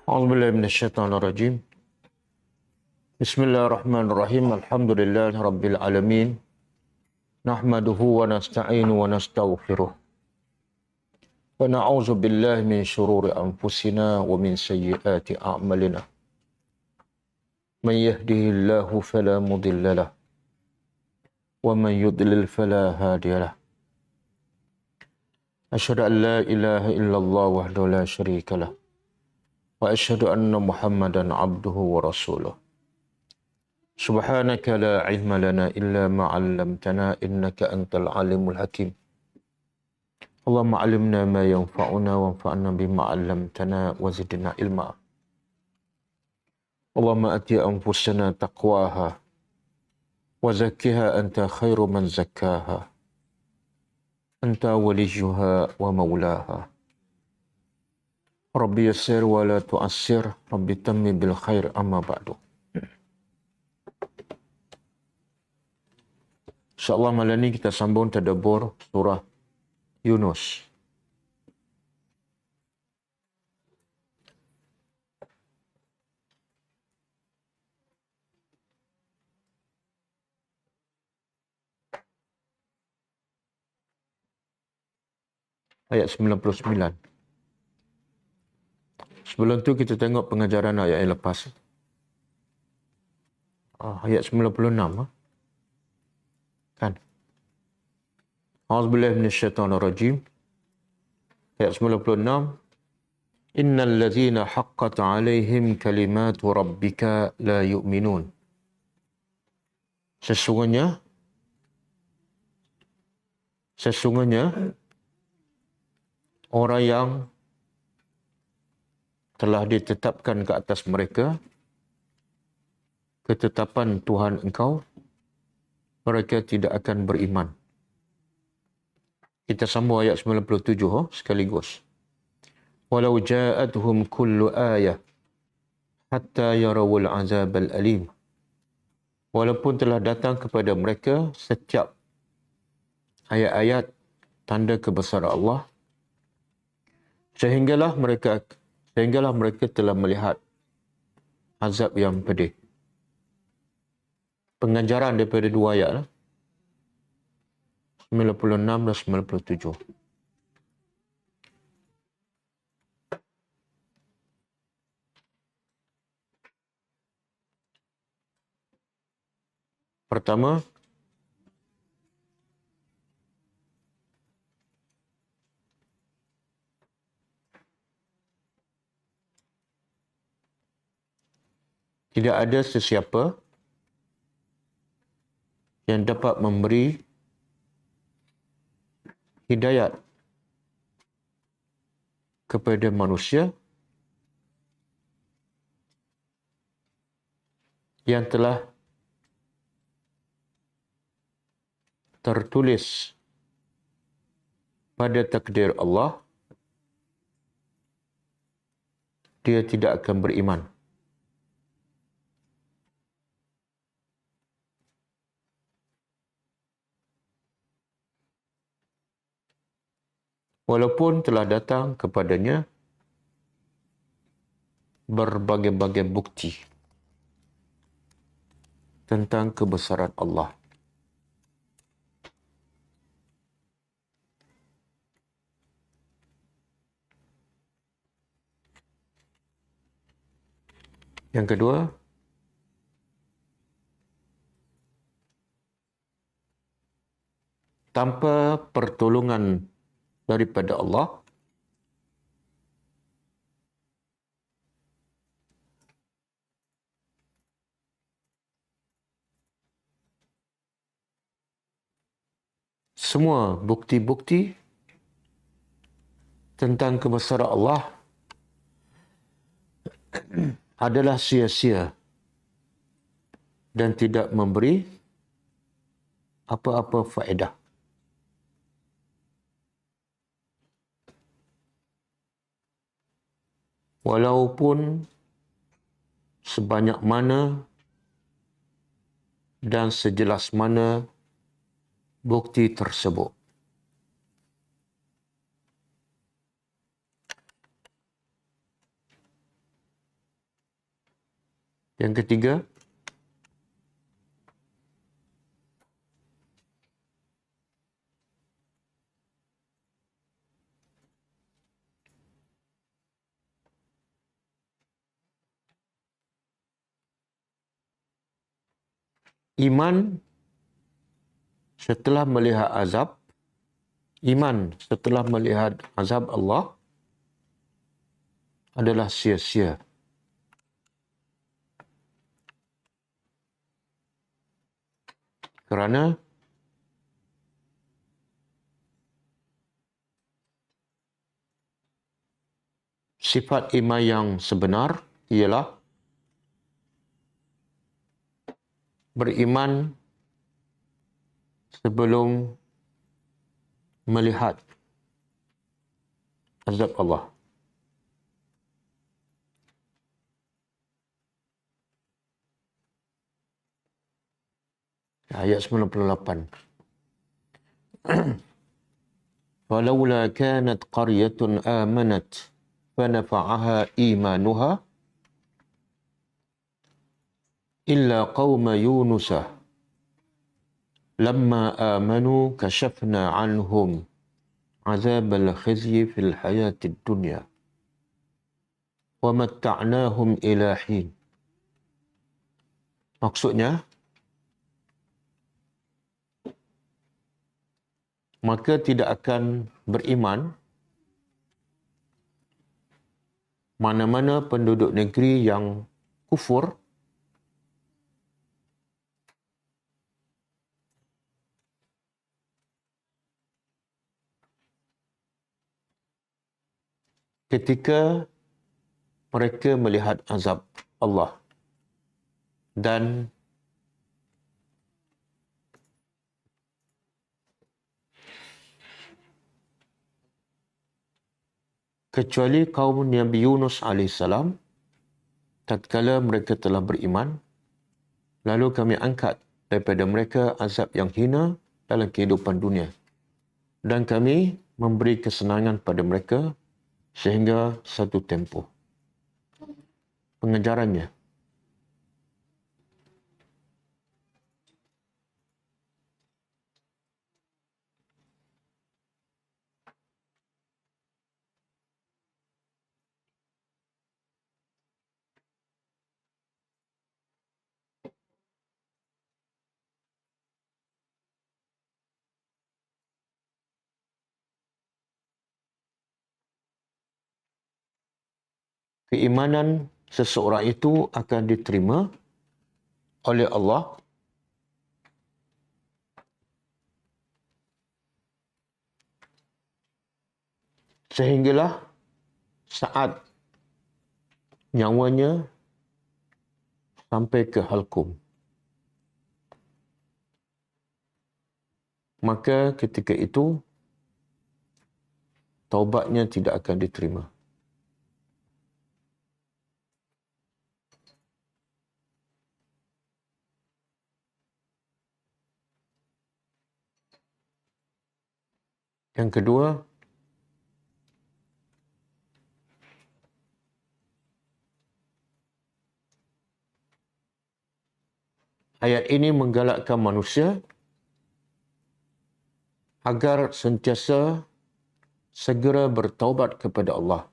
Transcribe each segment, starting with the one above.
A'udzubillahi minasyaitonirrajim. Bismillahirrahmanirrahim. Alhamdulillahi rabbil alamin. Nahmaduhu wa nasta'inu wa nastaghfiruh. Wa na'udzu billahi min syururi anfusina wa min sayyiati a'malina. Man yahdihillahu fala mudilla lahu wa man yudlil fala hadiya lahu. Asyhadu an la ilaha illallah wahdahu la syarika lahu wa asyhadu anna Muhammadan abduhu wa rasuluh. Subhanaka la ilma lana illa ma 'allamtana innaka antal alimul hakim. Allahumma 'allimna ma yanfa'una wanfa'na bima 'allamtana wa zidna ilma. Allahumma ati anfusana taqwaha wa zakkiha anta khairu man zakkaha. Anta waliyuha wa maulaha. Rabbi yassir wa la tu'assir, Rabbi tammi bil khair amma ba'du. InsyaAllah malam ini kita sambung tadabbur surah Yunus. Ayat 99. Sebelum tu kita tengok pengajaran ayat yang lepas. Ayat 96. Kan? A'udzubillahi minasyaitonirrajim. Ayat 96. Innal ladzina haqqat 'alaihim kalimatu rabbika la yu'minun. Sesungguhnya orang yang telah ditetapkan ke atas mereka ketetapan Tuhan engkau, mereka tidak akan beriman. Kita sambung ayat 97 sekaligus. Walau ja'atuhum kullu ayah hatta yarawul azabal alim. Walaupun telah datang kepada mereka setiap ayat-ayat tanda kebesaran Allah, sehinggalah mereka telah melihat azab yang pedih. Pengajaran daripada dua ayat 96 dan 97. Pertama, tidak ada sesiapa yang dapat memberi hidayat kepada manusia yang telah tertulis pada takdir Allah, dia tidak akan beriman. Walaupun telah datang kepadanya berbagai-bagai bukti tentang kebesaran Allah. Yang kedua, tanpa pertolongan daripada Allah, semua bukti-bukti tentang kebesaran Allah adalah sia-sia dan tidak memberi apa-apa faedah. Walaupun sebanyak mana dan sejelas mana bukti tersebut. Yang ketiga, iman setelah melihat azab, iman setelah melihat azab Allah adalah sia-sia. Kerana sifat iman yang sebenar ialah beriman sebelum melihat azab Allah. Ayat 98. فَلَوْلَا كَانَتْ قَرْيَةٌ آمَنَتْ فَنَفَعَهَا إِيمَانُهَا إِلَّا قَوْمَ يُونُسَ لَمَّا آمَنُوا كَشَفْنَا عَنْهُمْ عَذَابَ الْخِزْيِ فِي الْحَيَاةِ الدُّنْيَا وَمَتَّعْنَاهُمْ إِلَى حِينٍ. Maksudnya, maka tidak akan beriman mana-mana penduduk negeri yang kufur ketika mereka melihat azab Allah. Dan kecuali kaum Nabi Yunus AS, tatkala mereka telah beriman, lalu kami angkat daripada mereka azab yang hina dalam kehidupan dunia. Dan kami memberi kesenangan pada mereka sehingga satu tempoh. Pengejarannya, keimanan seseorang itu akan diterima oleh Allah sehinggalah saat nyawanya sampai ke halkum. Maka ketika itu taubatnya tidak akan diterima. Yang kedua, ayat ini menggalakkan manusia agar sentiasa segera bertaubat kepada Allah.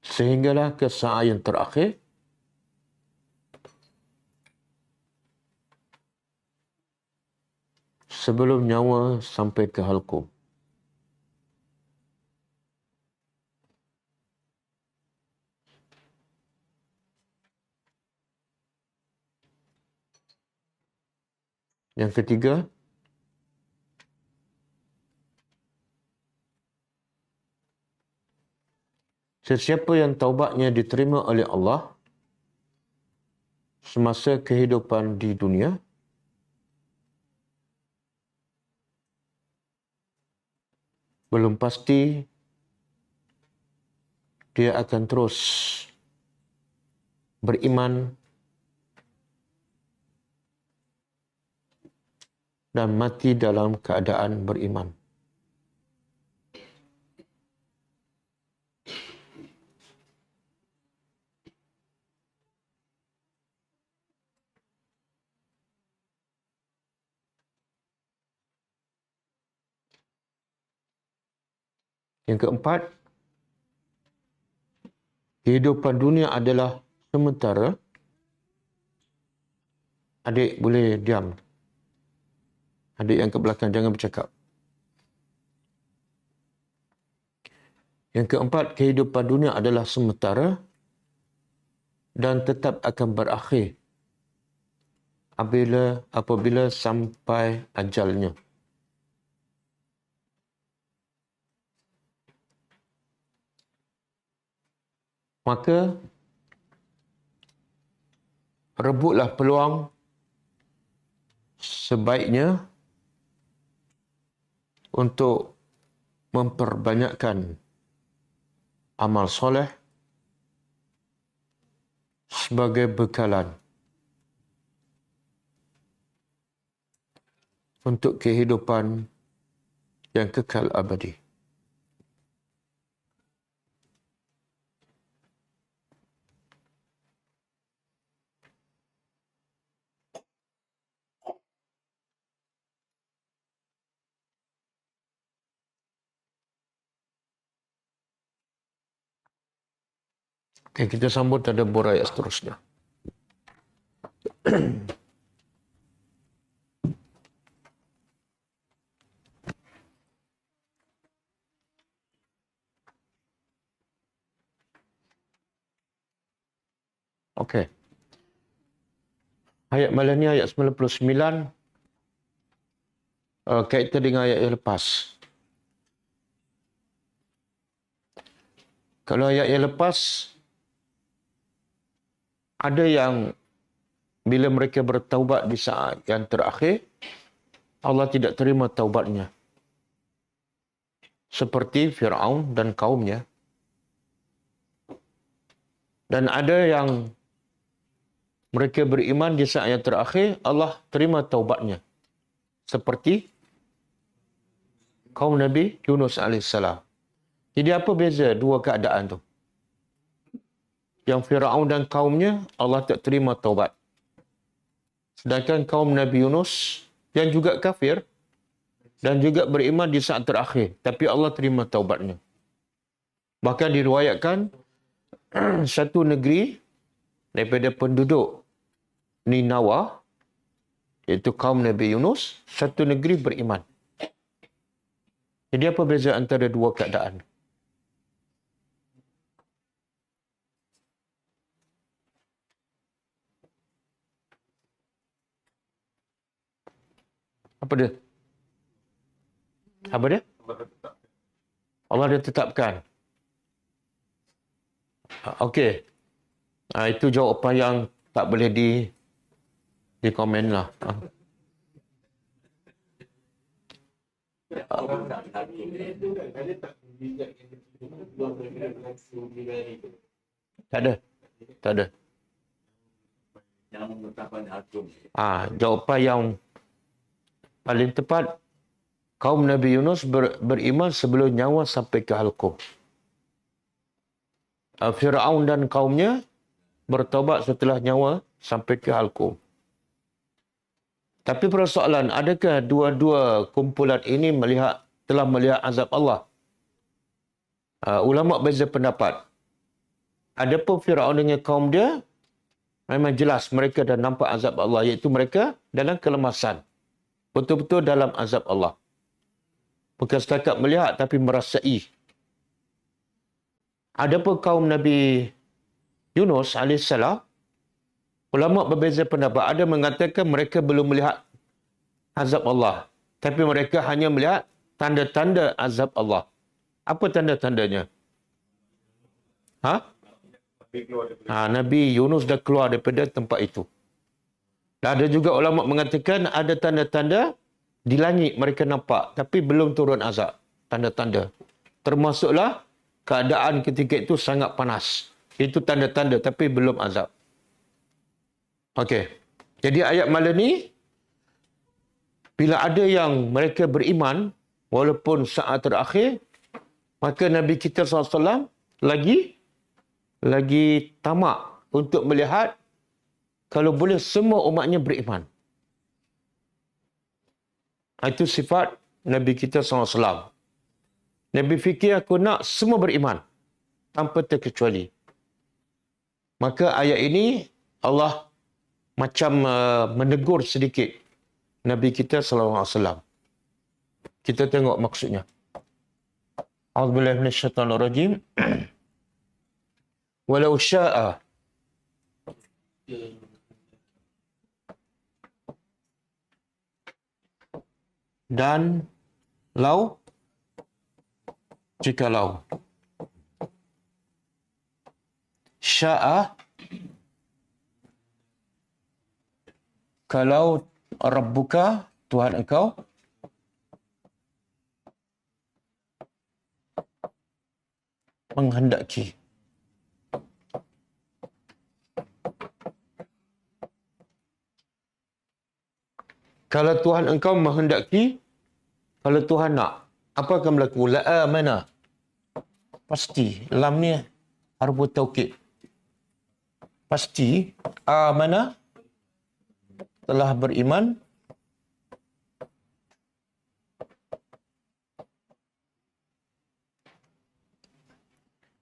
Sehinggalah ke saat yang terakhir, sebelum nyawa sampai ke halkum. Yang ketiga, sesiapa yang taubatnya diterima oleh Allah semasa kehidupan di dunia, belum pasti dia akan terus beriman dan mati dalam keadaan beriman. Yang keempat, kehidupan dunia adalah sementara. Adik boleh diam. Adik yang ke belakang jangan bercakap. Yang keempat, kehidupan dunia adalah sementara dan tetap akan berakhir apabila sampai ajalnya. Maka rebutlah peluang sebaiknya untuk memperbanyakkan amal soleh sebagai bekalan untuk kehidupan yang kekal abadi. Okay, kita sambut pada bor ayat seterusnya. Okey. Ayat malam ni ayat 99 kaitan dengan ayat yang lepas. Kalau ayat yang lepas, ada yang bila mereka bertaubat di saat yang terakhir, Allah tidak terima taubatnya. Seperti Fir'aun dan kaumnya. Dan ada yang mereka beriman di saat yang terakhir, Allah terima taubatnya. Seperti kaum Nabi Yunus AS. Jadi apa beza dua keadaan tu? Yang Fir'aun dan kaumnya, Allah tak terima taubat. Sedangkan kaum Nabi Yunus yang juga kafir dan juga beriman di saat terakhir, tapi Allah terima taubatnya. Bahkan diriwayatkan satu negeri daripada penduduk Ninawa, iaitu kaum Nabi Yunus, satu negeri beriman. Jadi apa beza antara dua keadaan? Apa dia? Apa dia? Allah dia tetapkan. Okey. Itu jawapan yang tak boleh di komen lah. Tak ada. Tak ada. Jawapan yang paling tepat, kaum Nabi Yunus beriman sebelum nyawa sampai ke halqum. Fir'aun dan kaumnya bertaubat setelah nyawa sampai ke halqum. Tapi persoalan, adakah dua-dua kumpulan ini telah melihat azab Allah? Ulama beza pendapat. Adapun Fir'aun dengan kaum dia, memang jelas mereka dah nampak azab Allah, iaitu mereka dalam kelemasan. Betul-betul dalam azab Allah. Bukan setakat melihat, tapi merasai. Adapun kaum Nabi Yunus AS, ulama berbeza pendapat. Ada mengatakan mereka belum melihat azab Allah. Tapi mereka hanya melihat tanda-tanda azab Allah. Apa tanda-tandanya? Nabi Yunus dah keluar daripada tempat itu. Dan ada juga ulama mengatakan ada tanda-tanda di langit mereka nampak. Tapi belum turun azab. Tanda-tanda. Termasuklah keadaan ketika itu sangat panas. Itu tanda-tanda tapi belum azab. Okey. Jadi ayat malam ni, bila ada yang mereka beriman, walaupun saat terakhir, maka Nabi kita SAW lagi tamak untuk melihat kalau boleh semua umatnya beriman. Itu sifat Nabi kita SAW. Nabi fikir aku nak semua beriman tanpa terkecuali. Maka ayat ini Allah macam menegur sedikit Nabi kita sallallahu alaihi wasallam. Kita tengok maksudnya. A'udzubillahi minasyaitonirrajim. Walau syaa dan jikalau syaa, kalau Rabbuka, Tuhan engkau, menghendaki. Kalau Tuhan engkau menghendaki, kalau Tuhan nak, apa akan berlaku? La'amana. Pasti. Lam ni harfu taukid. Pasti. Amana. Telah beriman.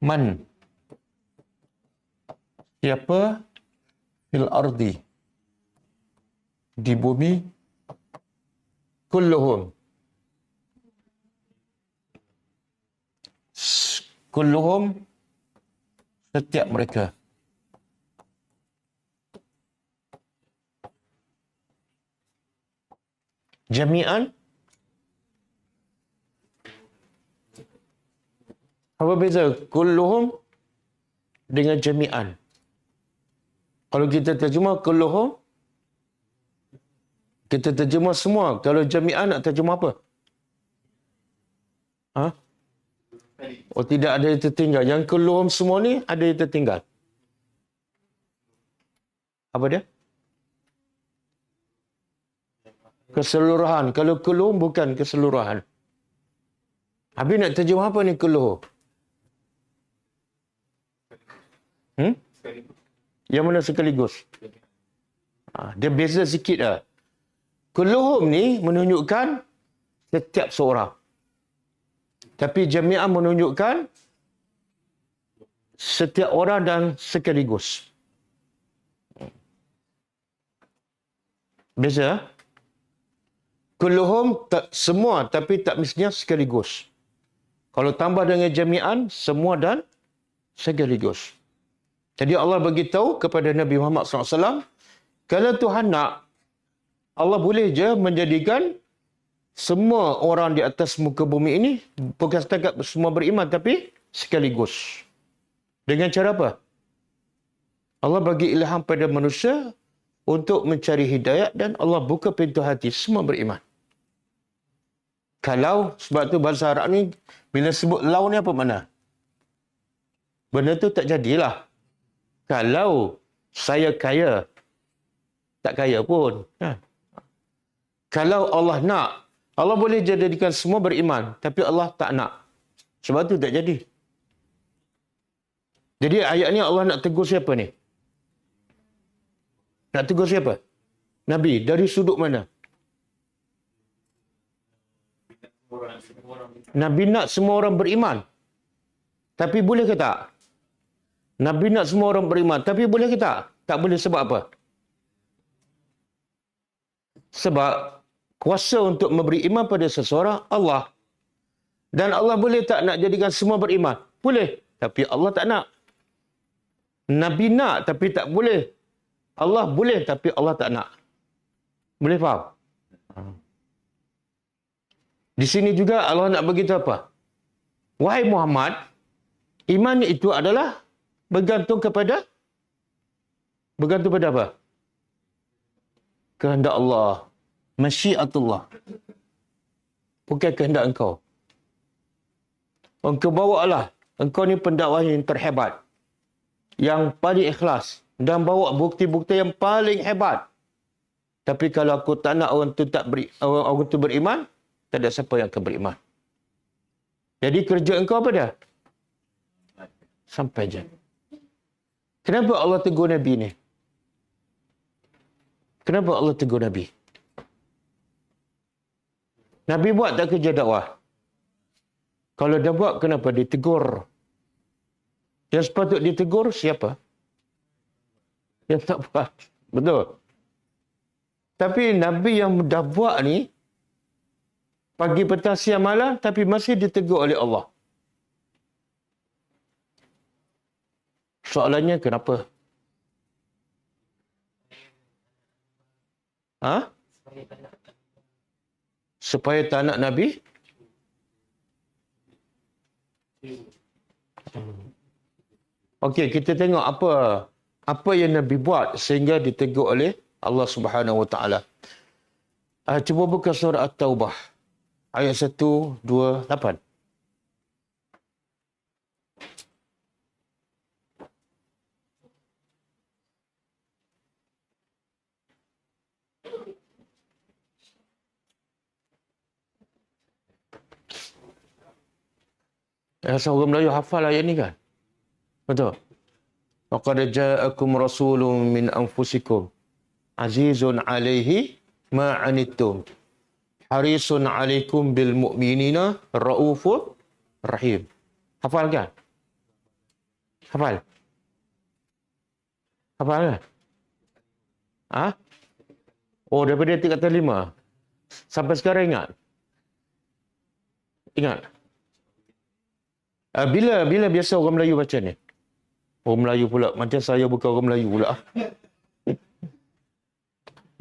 Man. Siapa? Fil ardi. Di bumi. Kulluhum. Kulluhum. Setiap mereka. Jami'an. Apa beza kulluhum dengan jami'an? Kalau kita terjemah kulluhum, kita terjemah semua. Kalau jami'an nak terjemah apa? Ha? Oh, tidak ada yang tertinggal. Yang kulluhum semua ni ada yang tertinggal. Apa dia? Keseluruhan. Kalau kulluhum bukan keseluruhan. Habis nak terjemah apa ni kulluhum? Yang mana sekaligus? Dia beza sikit lah. Kulluhum ni menunjukkan setiap seorang. Tapi jami'an menunjukkan setiap orang dan sekaligus. Beza? Kulluhum semua tapi tak mestinya sekaligus. Kalau tambah dengan jami'an, semua dan sekaligus. Jadi Allah beritahu kepada Nabi Muhammad SAW, kalau Tuhan nak, Allah boleh je menjadikan semua orang di atas muka bumi ini bukan setakat semua beriman tapi sekaligus. Dengan cara apa? Allah bagi ilham pada manusia untuk mencari hidayat dan Allah buka pintu hati semua beriman. Kalau, sebab tu bahasa Arab ni bila sebut lau ni apa makna? Benda tu tak jadilah. Kalau saya kaya, tak kaya pun. Kalau Allah nak, Allah boleh jadikan semua beriman. Tapi Allah tak nak. Sebab tu tak jadi. Jadi ayat ni Allah nak tegur siapa ni? Nak tegur siapa? Nabi. Dari sudut mana? Nabi nak semua orang beriman. Tapi boleh ke tak? Nabi nak semua orang beriman. Tapi boleh ke tak? Tak boleh sebab apa? Sebab kuasa untuk memberi iman pada seseorang Allah. Dan Allah boleh tak nak jadikan semua beriman? Boleh. Tapi Allah tak nak. Nabi nak tapi tak boleh. Allah boleh tapi Allah tak nak. Boleh faham? Di sini juga Allah nak beritahu apa? Wahai Muhammad, iman itu adalah bergantung pada apa? Kehendak Allah. Masyiatullah. Bukan kehendak engkau. Engkau bawa Allah. Engkau ni pendakwah yang terhebat. Yang paling ikhlas. Dan bawa bukti-bukti yang paling hebat. Tapi kalau aku tak nak orang tu beriman, tak ada siapa yang akan beriman. Jadi kerja engkau apa dah? Sampai je. Kenapa Allah tegur Nabi ni? Kenapa Allah tegur Nabi? Nabi buat tak kerja dakwah? Kalau dah buat, kenapa ditegur? Yang sepatut ditegur siapa? Yang tak buat. Betul. Tapi Nabi yang dah buat ni, pagi, petang, siang, malam, tapi masih ditegur oleh Allah. Soalannya kenapa? Ha? Supaya tak nak Nabi? Okey, kita tengok apa yang Nabi buat sehingga ditegur oleh Allah Subhanahu Wa Taala. Cuba buka surah At-Taubah ayat 128. Orang Melayu hafal ayat ni kan? Betul. Laqad ja'akum rasulun min anfusikum azizun 'alaihi ma 'anittum harisun 'alaikum bil mu'minina raufur rahim. Hafal kan? Hafal. Hafal kan? Ha? Oh, daripada 3 kata 5. Sampai sekarang ingat? Ingat? Bila biasa orang Melayu baca ni? Orang Melayu pula. Macam saya bukan orang Melayu pula.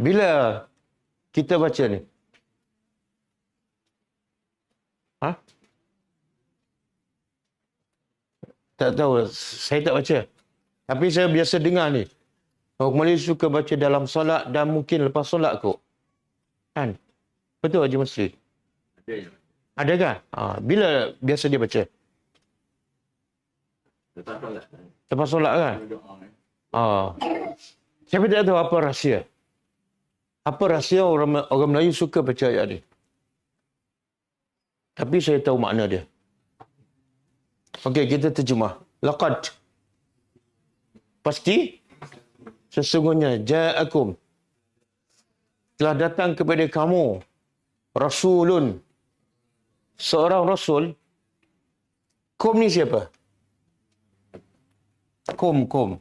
Bila kita baca ni? Ha? Tak tahu. Saya tak baca. Tapi saya biasa dengar ni. Orang Melayu suka baca dalam solat dan mungkin lepas solat kot. Kan? Betul Haji Masri? Ada kan? Bila biasa dia baca? Lepas solat kan? Saya tak tahu apa rahsia. Apa rahsia orang Melayu suka baca ayat ni. Tapi saya tahu makna dia. Okey, kita terjemah. Laqad. Pasti. Sesungguhnya. Ja'akum. Telah datang kepada kamu. Rasulun. Seorang Rasul. Kum ni siapa? Kum.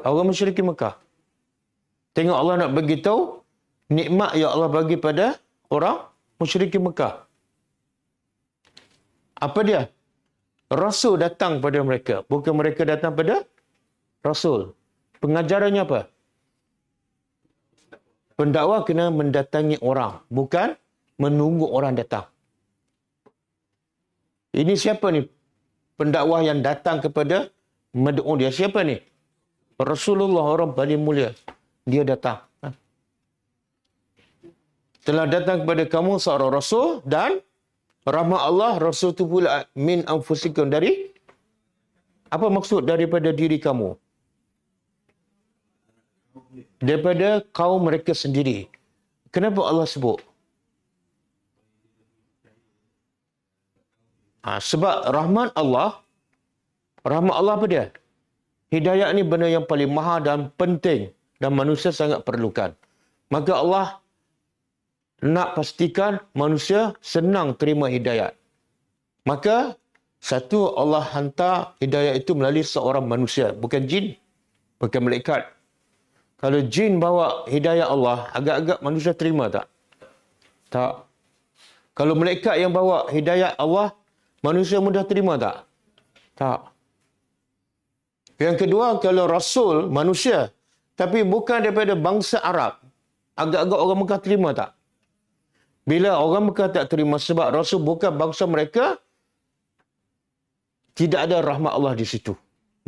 Orang musyrikin Mekah. Tengok Allah nak bagi tahu nikmat yang Allah bagi pada orang musyrikin Mekah. Apa dia? Rasul datang pada mereka. Bukan mereka datang pada Rasul. Pengajarannya apa? Pendakwa kena mendatangi orang. Bukan menunggu orang datang. Ini siapa ni? Pendakwah yang datang kepada mad'u dia. Siapa ni? Rasulullah, orang paling mulia. Dia datang. Telah datang kepada kamu seorang Rasul dan rahmat Allah, Rasul itu pula min anfusikum, dari apa maksud? Daripada diri kamu. Daripada kaum mereka sendiri. Kenapa Allah sebut? Sebab rahmat Allah apa dia? Hidayat ni benda yang paling mahal dan penting dan manusia sangat perlukan. Maka Allah nak pastikan manusia senang terima hidayat. Maka satu, Allah hantar hidayat itu melalui seorang manusia, bukan jin, bukan malaikat. Kalau jin bawa hidayat Allah, agak-agak manusia terima tak? Tak. Kalau malaikat yang bawa hidayat Allah, manusia mudah terima tak? Tak. Yang kedua, kalau Rasul manusia, tapi bukan daripada bangsa Arab, agak-agak orang Mekah terima tak? Bila orang Mekah tak terima sebab Rasul bukan bangsa mereka, tidak ada rahmat Allah di situ.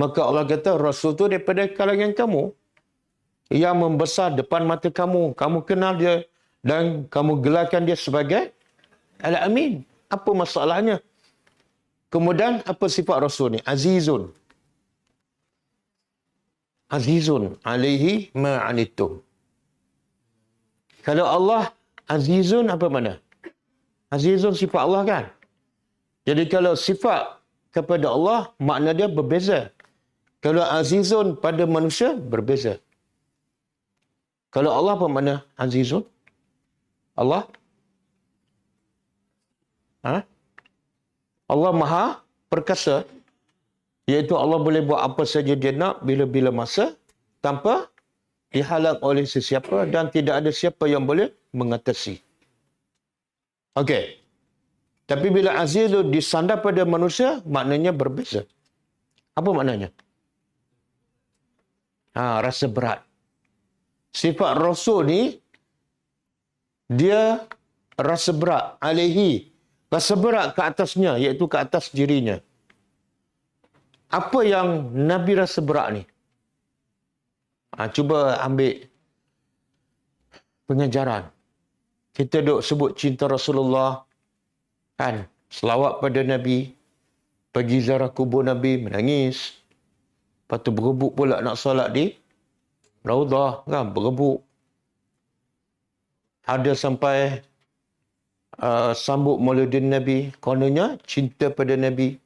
Maka Allah kata, Rasul tu daripada kalangan kamu, yang membesar depan mata kamu. Kamu kenal dia dan kamu gelarkan dia sebagai Al-Amin. Apa masalahnya? Kemudian, apa sifat Rasul ni? Azizun. Azizun alaihi ma'anittum. Kalau Allah Azizun, apa mana? Azizun sifat Allah kan? Jadi kalau sifat kepada Allah, makna dia berbeza. Kalau Azizun pada manusia, berbeza. Kalau Allah apa makna Azizun? Allah Ha? Allah Maha perkasa, iaitu Allah boleh buat apa saja dia nak bila-bila masa tanpa dihalang oleh sesiapa dan tidak ada siapa yang boleh mengatasi. Okey. Tapi bila aziz itu disandar pada manusia, maknanya berbeza. Apa maknanya? Rasa berat. Sifat Rasul ni, dia rasa berat. Alaihi. Rasa berat ke atasnya, iaitu ke atas dirinya. Apa yang Nabi rasa berat ni? Cuba ambil pengajaran. Kita duk sebut cinta Rasulullah. Kan? Selawat pada Nabi. Pergi ziarah kubur Nabi, menangis. Lepas tu berebut pula nak solat di Raudah. Kan? Berebut. Ada sampai sambut maulidin Nabi. Kononnya cinta pada Nabi.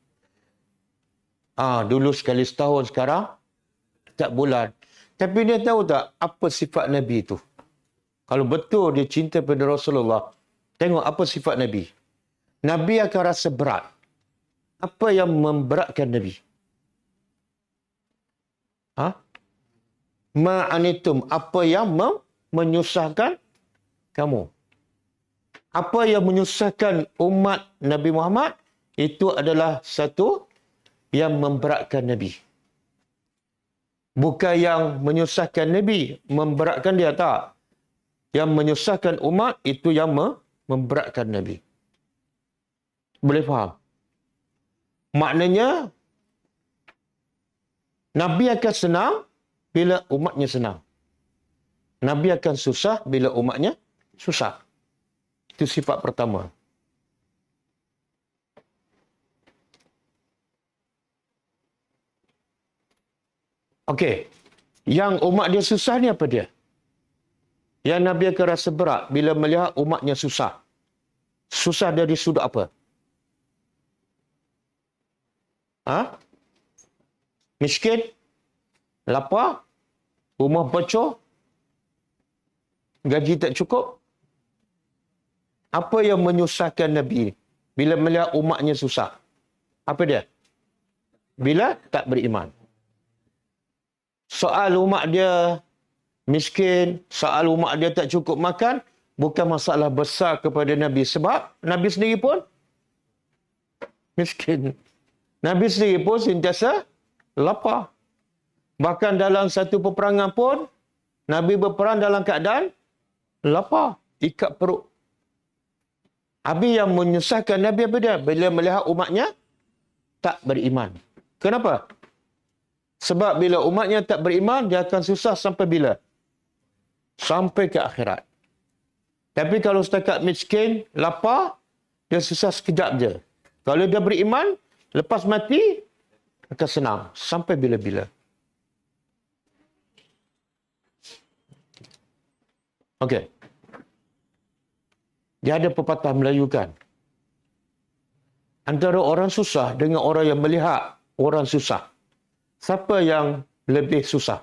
Dulu sekali setahun, sekarang setiap bulan. Tapi dia tahu tak apa sifat Nabi itu? Kalau betul dia cinta pada Rasulullah, tengok apa sifat Nabi. Nabi akan rasa berat. Apa yang memberatkan Nabi? Ma'anitum. Apa yang menyusahkan kamu? Apa yang menyusahkan umat Nabi Muhammad, itu adalah satu yang memberatkan Nabi. Bukan yang menyusahkan Nabi, memberatkan dia, tak. Yang menyusahkan umat, itu yang memberatkan Nabi. Boleh faham? Maknanya, Nabi akan senang bila umatnya senang. Nabi akan susah bila umatnya susah. Itu sifat pertama. Okey. Yang umat dia susah ni apa dia? Yang Nabi akan rasa berat bila melihat umatnya susah. Susah dari sudut apa? Miskin? Lapar? Rumah bocor? Gaji tak cukup? Apa yang menyusahkan Nabi bila melihat umatnya susah? Apa dia? Bila tak beriman. Soal umat dia miskin, soal umat dia tak cukup makan, bukan masalah besar kepada Nabi. Sebab Nabi sendiri pun miskin. Nabi sendiri pun sentiasa lapar. Bahkan dalam satu peperangan pun, Nabi berperang dalam keadaan lapar, ikat perut. Habis yang menyusahkan Nabi apa dia? Bila melihat umatnya tak beriman. Kenapa? Sebab bila umatnya tak beriman, dia akan susah sampai bila? Sampai ke akhirat. Tapi kalau setakat miskin, lapar, dia susah sekejap je. Kalau dia beriman, lepas mati, akan senang. Sampai bila-bila. Okey. Dia ada pepatah Melayu kan. Antara orang susah dengan orang yang melihat orang susah. Siapa yang lebih susah?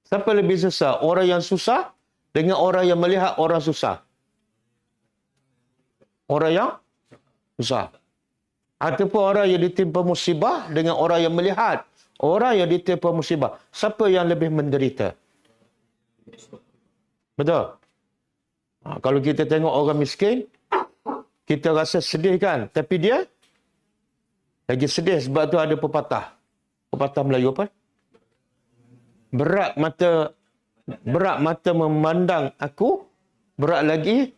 Siapa lebih susah? Orang yang susah dengan orang yang melihat orang susah? Orang yang susah. Ataupun orang yang ditimpa musibah dengan orang yang melihat orang yang ditimpa musibah. Siapa yang lebih menderita? Betul? Kalau kita tengok orang miskin, kita rasa sedih kan? Tapi dia lagi sedih sebab tu ada pepatah. Pepatah Melayu apa? Berat mata memandang aku, berat lagi.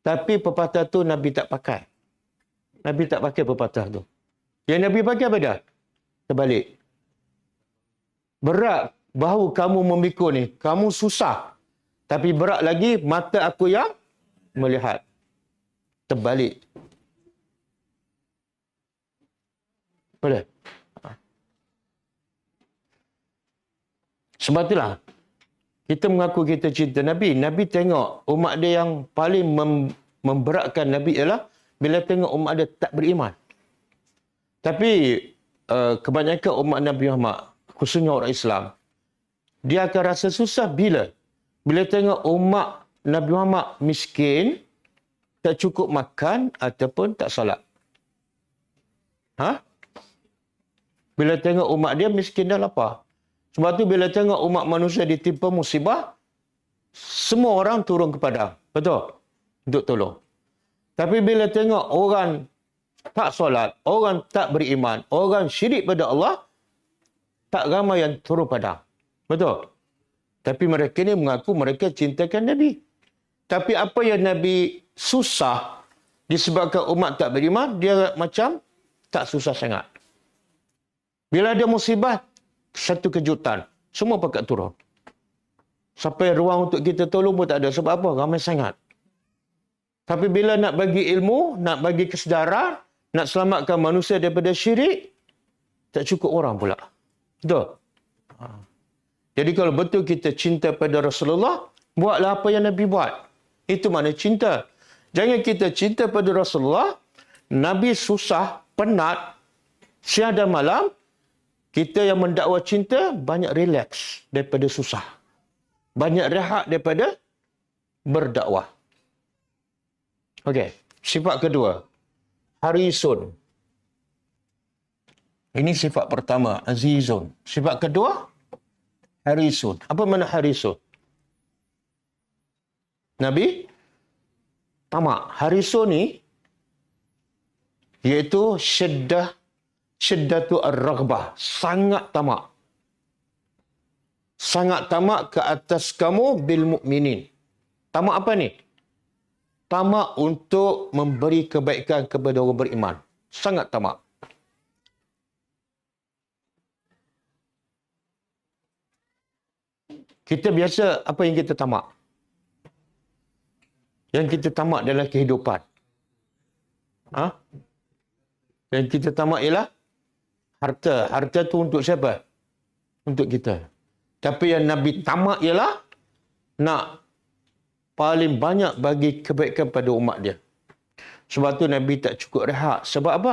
Tapi pepatah tu Nabi tak pakai. Nabi tak pakai pepatah tu. Yang Nabi pakai apa dah? Terbalik. Berat bahu kamu memikul ni. Kamu susah. Tapi berat lagi mata aku yang melihat. Terbalik. Boleh? Sebab itulah, kita mengaku kita cinta Nabi. Nabi tengok umat dia yang paling memberatkan Nabi ialah bila tengok umat dia tak beriman. Tapi kebanyakan umat Nabi Muhammad, khususnya orang Islam, dia akan rasa susah bila Bila tengok umat Nabi Muhammad miskin, tak cukup makan ataupun tak solat. Ha? Bila tengok umat dia miskin dan lapar. Sebab tu bila tengok umat manusia ditimpa musibah, semua orang turun ke padang. Betul? Untuk tolong. Tapi bila tengok orang tak solat, orang tak beriman, orang syirik pada Allah, tak ramai yang turun padang. Betul? Tapi mereka ni mengaku mereka cintakan Nabi. Tapi apa yang Nabi susah disebabkan umat tak beriman, dia macam tak susah sangat. Bila ada musibah, satu kejutan. Semua pakat turun. Sampai ruang untuk kita tolong pun tak ada. Sebab apa? Ramai sangat. Tapi bila nak bagi ilmu, nak bagi kesedaran, nak selamatkan manusia daripada syirik, tak cukup orang pula. Betul? Jadi kalau betul kita cinta pada Rasulullah, buatlah apa yang Nabi buat. Itu makna cinta. Jangan kita cinta pada Rasulullah, Nabi susah, penat, siang dan malam, kita yang mendakwa cinta, banyak relax daripada susah. Banyak rehat daripada berdakwah. Okey, sifat kedua. Harisun. Ini sifat pertama, azizun. Sifat kedua, harisun. Apa makna harisun? Nabi tamak. Harisun ni iaitu syiddatu ar-raghbah. Sangat tamak. Sangat tamak ke atas kamu bil mukminin. Tamak apa ni? Tamak untuk memberi kebaikan kepada orang beriman. Sangat tamak. Kita biasa apa yang kita tamak? Yang kita tamak dalam kehidupan. Yang kita tamak ialah harta. Harta tu untuk siapa? Untuk kita. Tapi yang Nabi tamak ialah nak paling banyak bagi kebaikan pada umat dia. Sebab tu Nabi tak cukup rehat. Sebab apa?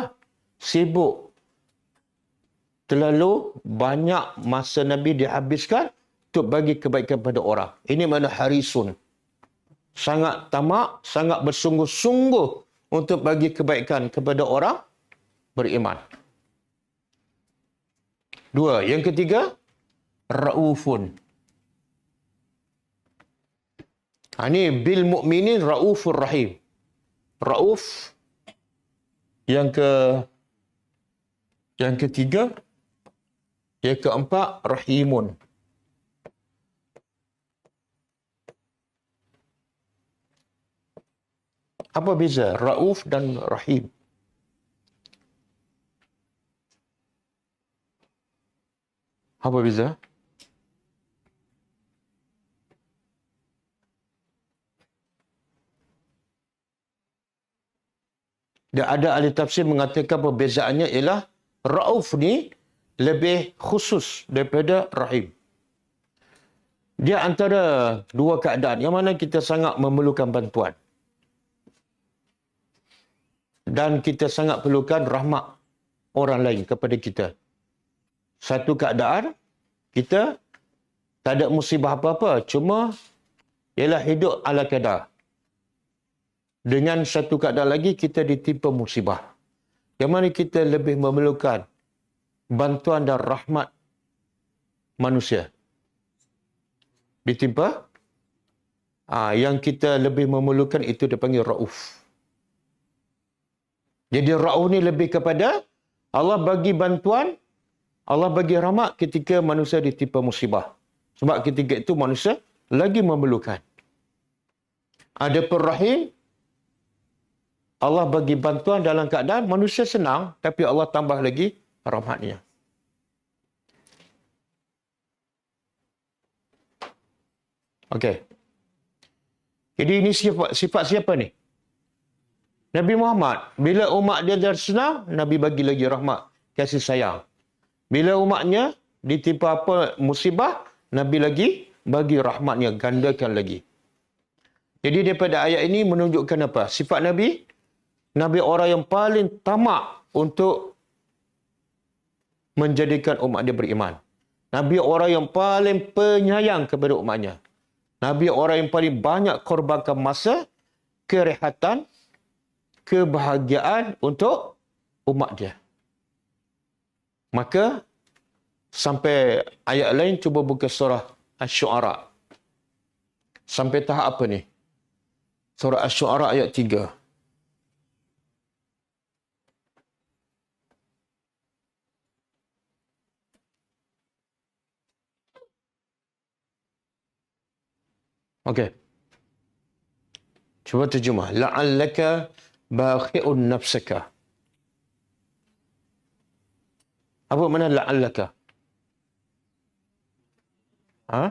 Sibuk. Terlalu banyak masa Nabi dihabiskan untuk bagi kebaikan pada orang. Ini makna harisun. Sangat tamak, sangat bersungguh-sungguh untuk bagi kebaikan kepada orang beriman. Dua. Yang ketiga, raufun. Ini bil mukminin raufur rahim. Rauf. Yang ketiga. Yang keempat, rahimun. Apa beza rauf dan rahim? Apa beza? Dan ada ahli tafsir mengatakan perbezaannya ialah rauf ni lebih khusus daripada rahim. Dia antara dua keadaan yang mana kita sangat memerlukan bantuan. Dan kita sangat perlukan rahmat orang lain kepada kita. Satu keadaan, kita tak ada musibah apa-apa. Cuma, ialah hidup ala kadar. Dengan satu keadaan lagi, kita ditimpa musibah. Yang mana kita lebih memerlukan bantuan dan rahmat manusia. Ditimpa, yang kita lebih memerlukan itu dipanggil rauf. Jadi rauf ni lebih kepada Allah bagi bantuan, Allah bagi rahmat ketika manusia ditimpa musibah. Sebab ketika itu manusia lagi memerlukan. Adapun rahim, Allah bagi bantuan dalam keadaan manusia senang, tapi Allah tambah lagi rahmatnya. Okey. Jadi ini sifat siapa ni? Nabi Muhammad. Bila umat dia senang, Nabi bagi lagi rahmat, kasih sayang. Bila umatnya ditimpa apa musibah, Nabi lagi bagi rahmatnya, gandakan lagi. Jadi daripada ayat ini menunjukkan apa? Sifat Nabi, Nabi orang yang paling tamak untuk menjadikan umat dia beriman. Nabi orang yang paling penyayang kepada umatnya. Nabi orang yang paling banyak korbankan masa, kerehatan, kebahagiaan untuk umat dia. Maka sampai ayat lain, cuba buka surah Asy-Syu'ara. Sampai tahap apa ni? Surah Asy-Syu'ara ayat 3. Okey. Cuba terjemah. La'allaka bakhi'un nafsaka. Apa makna la'allaka? Ha?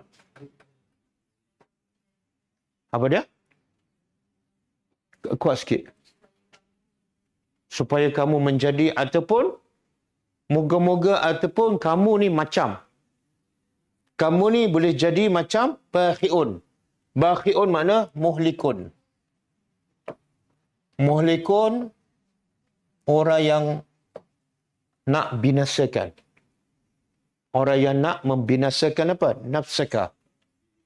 Apa dia? Kuat sikit. Supaya kamu menjadi ataupun moga-moga ataupun kamu ni macam. Kamu ni boleh jadi macam bakhi'un. Bakhi'un makna muhlikun. Muhlikun orang yang nak binasakan. Orang yang nak membinasakan apa? Nafsaka.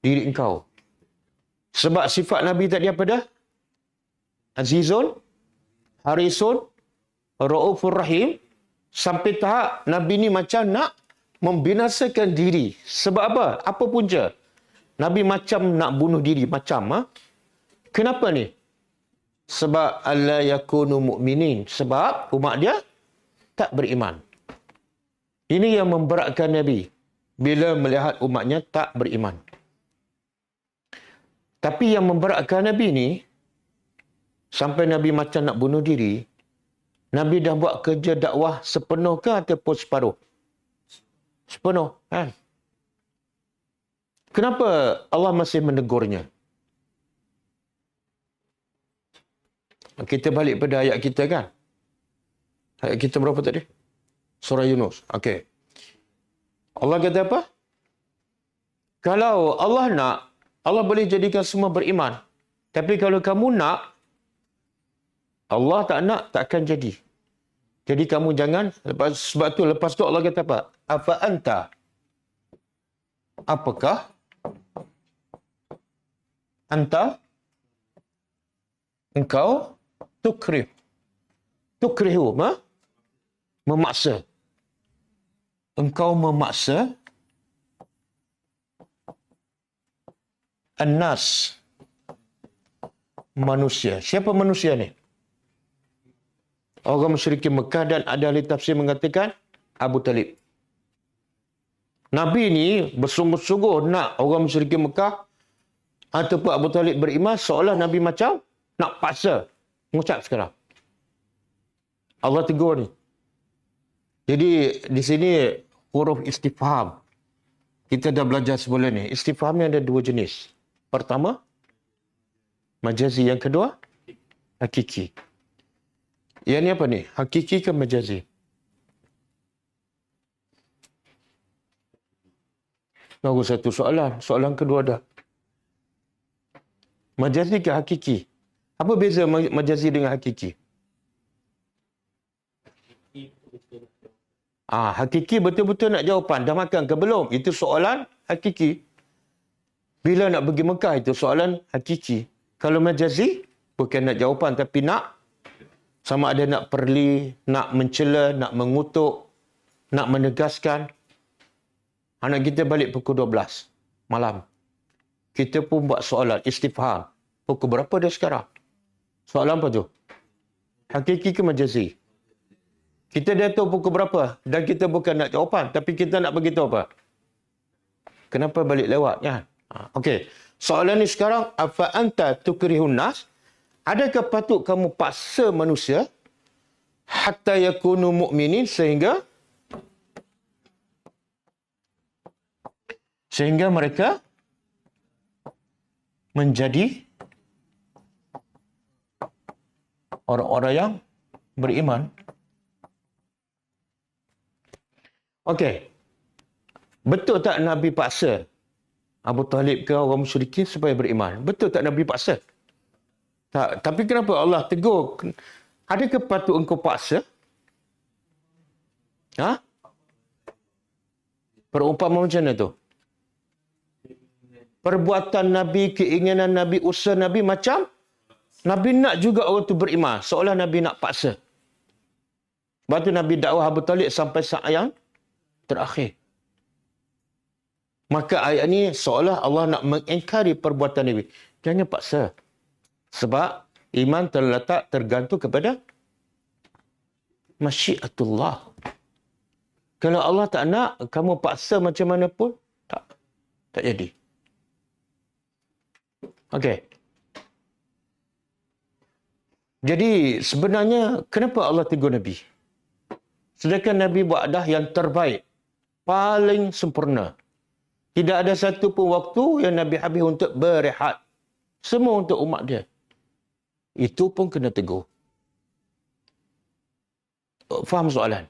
Diri engkau. Sebab sifat Nabi tadi apa dah? Azizun, Harisun, Ra'ufur Rahim. Sampai tahap Nabi ni macam nak membinasakan diri. Sebab apa? Apa punca? Nabi macam nak bunuh diri. Macam. Ha? Kenapa ni? Sebab alla yakunu mu'minin. Sebab umat dia tak beriman. Ini yang memberatkan Nabi. Bila melihat umatnya tak beriman. Tapi yang memberatkan Nabi ni, sampai Nabi macam nak bunuh diri, Nabi dah buat kerja dakwah sepenuh ke ataupun separuh? Sepenuh. Kan? Kenapa Allah masih menegurnya? Kita balik pada ayat kita kan? Ayat kita berapa tadi? Surah Yunus. Okey. Allah kata apa? Kalau Allah nak, Allah boleh jadikan semua beriman. Tapi kalau kamu nak, Allah tak nak, takkan jadi. Jadi kamu jangan, sebab tu lepas tu Allah kata apa? Afa anta? Apakah? Anta? Engkau? Tukrihu. Memaksa. Engkau memaksa An-Nas. Manusia. Siapa manusia ni? Orang musyrikin Mekah, dan ada ahli tafsir mengatakan Abu Talib. Nabi ni bersungguh-sungguh nak orang musyrikin Mekah ataupun Abu Talib beriman, seolah Nabi macam nak paksa. Mengucap sekarang. Allah tegur ni. Jadi di sini huruf istifham. Kita dah belajar sebelum ni. Istifham ni ada dua jenis. Pertama, majazi. Yang kedua, hakiki. Yang ni apa ni? Hakiki ke majazi? Baru satu soalan. Soalan kedua dah. Majazi ke hakiki? Apa beza majazi dengan hakiki? Hakiki betul-betul nak jawapan. Dah makan ke belum? Itu soalan hakiki. Bila nak pergi Mekah, itu soalan hakiki. Kalau majazi, bukan nak jawapan tapi nak. Sama ada nak perli, nak mencela, nak mengutuk, nak menegaskan. Anak kita balik pukul 12 malam. Kita pun buat soalan istifham. Pukul berapa dia sekarang? Soalan apa tu? Hakiki ke majazi? Kita dah tahu pukul berapa dan kita bukan nak jawapan, tapi kita nak beritahu apa? Kenapa balik lewat kan? Okey. Soalan ni sekarang, afa anta tukrihun nas? Adakah patut kamu paksa manusia hatta yakunu mu'minin sehingga mereka menjadi orang-orang yang beriman? Okey. Betul tak Nabi paksa Abu Talib ke orang musyrikin supaya beriman? Betul tak Nabi paksa? Tak. Tapi kenapa Allah tegur? Adakah patut engkau paksa? Perumpamaan macam mana tu? perbuatan Nabi, keinginan Nabi, usaha Nabi macam Nabi nak juga orang tu beriman. Seolah Nabi nak paksa. Sebab tu Nabi dakwah Abu Talib sampai saat yang terakhir. Maka ayat ni seolah Allah nak mengingkari perbuatan Nabi. Jangan paksa. Sebab iman terletak tergantung kepada masyiatullah. Kalau Allah tak nak, kamu paksa macam mana pun, tak jadi. Okey. Jadi sebenarnya kenapa Allah tegur Nabi? Sedangkan Nabi buat dah yang terbaik. Paling sempurna. Tidak ada satu pun waktu yang Nabi habis untuk berehat. Semua untuk umat dia. Itu pun kena tegur. Faham soalan?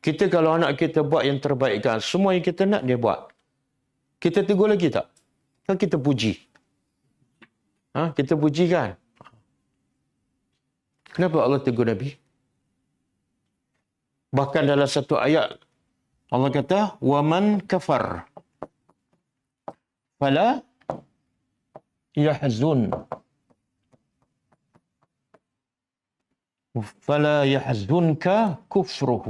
Kita kalau anak kita buat yang terbaik kan, semua yang kita nak dia buat. Kita tegur lagi tak? Kan kita puji. Kita puji kan? Kenapa Allah tegur Nabi? Bahkan dalam satu ayat, Allah kata, وَمَنْ كَفَرْ فَلَا يَحْزُنْ فَلَا يَحْزُنْكَ كُفْرُهُ.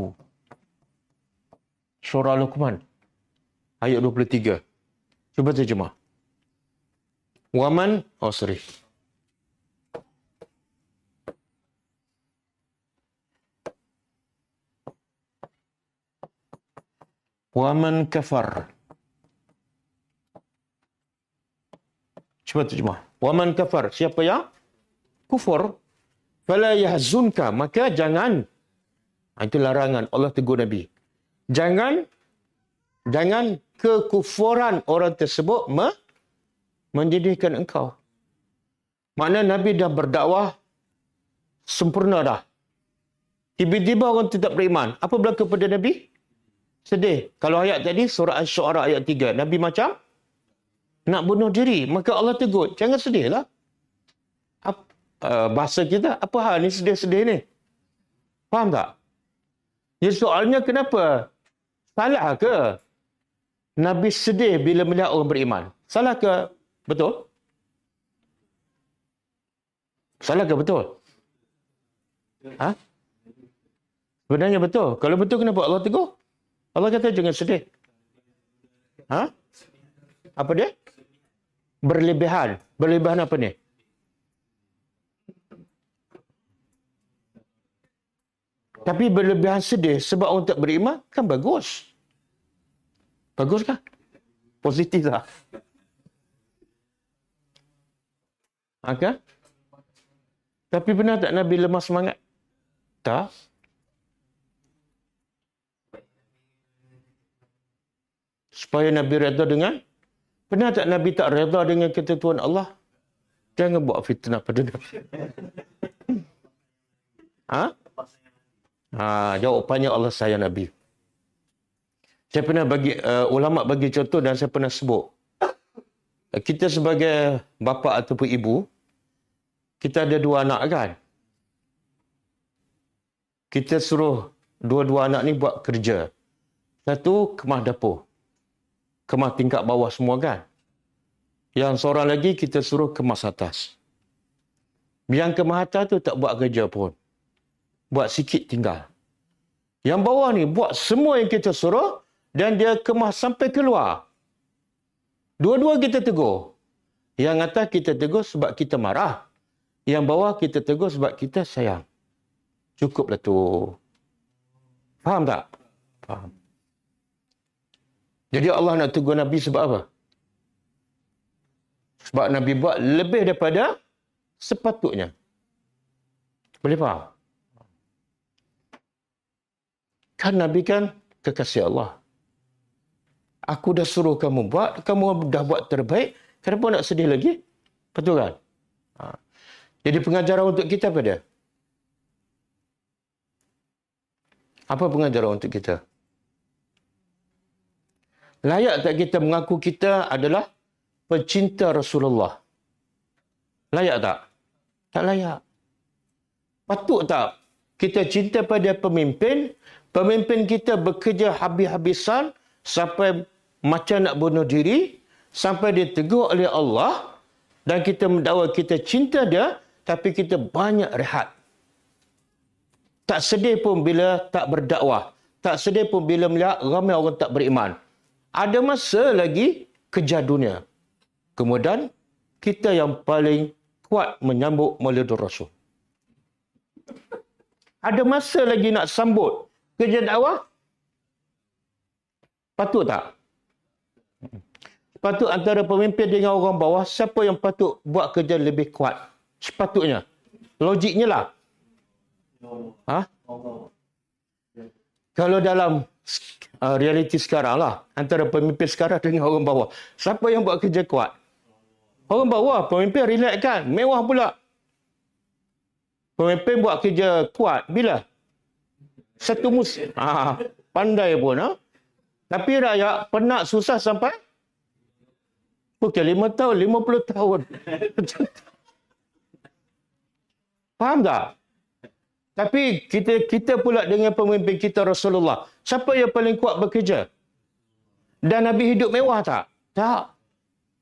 Surah Luqman, ayat 23. Cuba terjemah. Waman, Waman kafar. Cuba terjemah. Waman kafar. Siapa yang kufur, fala yahzunka. Maka jangan. Itu larangan. Allah tegur Nabi. Jangan kekufuran orang tersebut menjadikan engkau. Makna Nabi dah berdakwah sempurna dah. Tiba-tiba orang tetap beriman. Apa berlaku pada Nabi? Sedih. Kalau ayat tadi, surah Asy-Syu'ara ayat 3. Nabi macam nak bunuh diri. Maka Allah tegur, jangan sedihlah. Bahasa kita, apa hal ni sedih-sedih ni? Faham tak? Jadi soalnya kenapa? Salah ke? Nabi sedih bila melihat orang beriman. Salah ke? Betul? Salah ke betul? Sebenarnya betul. Kalau betul kenapa Allah tegur? Allah kata jangan sedih. Apa dia? Berlebihan. Berlebihan apa ni? Tapi berlebihan sedih sebab orang tak beriman kan bagus. Bagus kan? Positif lah. Kan? Tapi benar tak Nabi lemah semangat? Tak. Supaya Nabi redha dengan? Benar tak Nabi tak redha dengan ketentuan Allah? Jangan buat fitnah pada Nabi. Jawapannya Allah sayang Nabi. Saya pernah bagi, ulama bagi contoh dan saya pernah sebut. Kita sebagai bapa ataupun ibu, kita ada dua anak kan? Kita suruh dua-dua anak ni buat kerja. Satu, kemas dapur. Kemas tingkat bawah semua kan? Yang seorang lagi kita suruh kemas atas. Yang kemas atas tu tak buat kerja pun. Buat sikit tinggal. Yang bawah ni buat semua yang kita suruh dan dia kemas sampai keluar. Dua-dua kita tegur. Yang atas kita tegur sebab kita marah. Yang bawah kita tegur sebab kita sayang. Cukuplah tu. Faham tak? Faham. Jadi Allah nak tegur Nabi sebab apa? Sebab Nabi buat lebih daripada sepatutnya. Boleh faham? Kan Nabi kan kekasih Allah. Aku dah suruh kamu buat, kamu dah buat terbaik, kenapa nak sedih lagi? Betul kan? Jadi pengajaran untuk kita apa dia? Apa pengajaran untuk kita? Layak tak kita mengaku kita adalah pecinta Rasulullah? Layak tak? Tak layak. Patut tak kita cinta pada pemimpin kita bekerja habis-habisan sampai macam nak bunuh diri sampai ditegur oleh Allah dan kita mendakwa kita cinta dia, tapi kita banyak rehat. Tak sedih pun bila tak berdakwah. Tak sedih pun bila melihat ramai orang tak beriman. Ada masa lagi kejar dunia. Kemudian kita yang paling kuat menyambut Maulid Rasul. Ada masa lagi nak sambut kerja dakwah? Patut tak? Patut antara pemimpin dengan orang bawah, siapa yang patut buat kerja lebih kuat? Sepatutnya. Logiknya lah. Ha? Kalau dalam realiti sekarang lah, antara pemimpin sekarang dengan orang bawah, siapa yang buat kerja kuat? Orang bawah, pemimpin relax kan? Mewah pula. Pemimpin buat kerja kuat bila? Satu musim. Pandai pun. Tapi rakyat penat susah sampai bukan 5 tahun, 50 tahun. Faham tak? Tapi kita pula dengan pemimpin kita Rasulullah. Siapa yang paling kuat bekerja? Dan Nabi hidup mewah tak? Tak.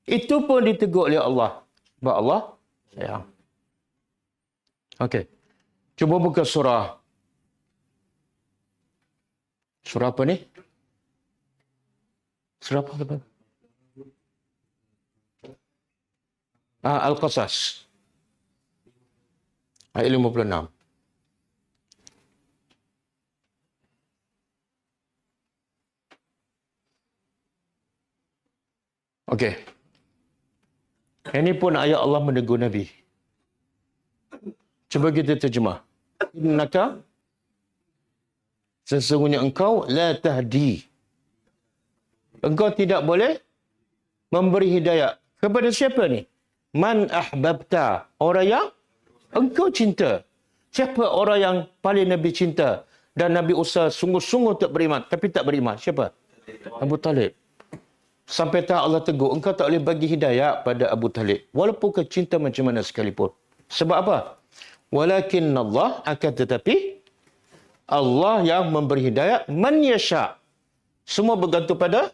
Itu pun ditegur oleh Allah. Sebab Allah sayang. Okey. Cuba buka surah. Surah apa ni? Surah apa? Al-Qasas. Ayat 56. Okey. Ini pun ayat Allah menegur Nabi. Cuba kita terjemah. Innaka, sesungguhnya engkau la tahdi. Engkau tidak boleh memberi hidayah. Kepada siapa ni? Man ahbabta. Orang yang engkau cinta. Siapa orang yang paling Nabi cinta? Dan Nabi usaha sungguh-sungguh untuk beriman. Tapi tak beriman. Siapa? Abu Talib. Sampai tak Allah tegur, engkau tak boleh bagi hidayah pada Abu Talib. Walaupun kau cinta macam mana sekalipun. Sebab apa? Walakin Allah akan tetapi Allah yang memberi hidayah man yasha. Semua bergantung pada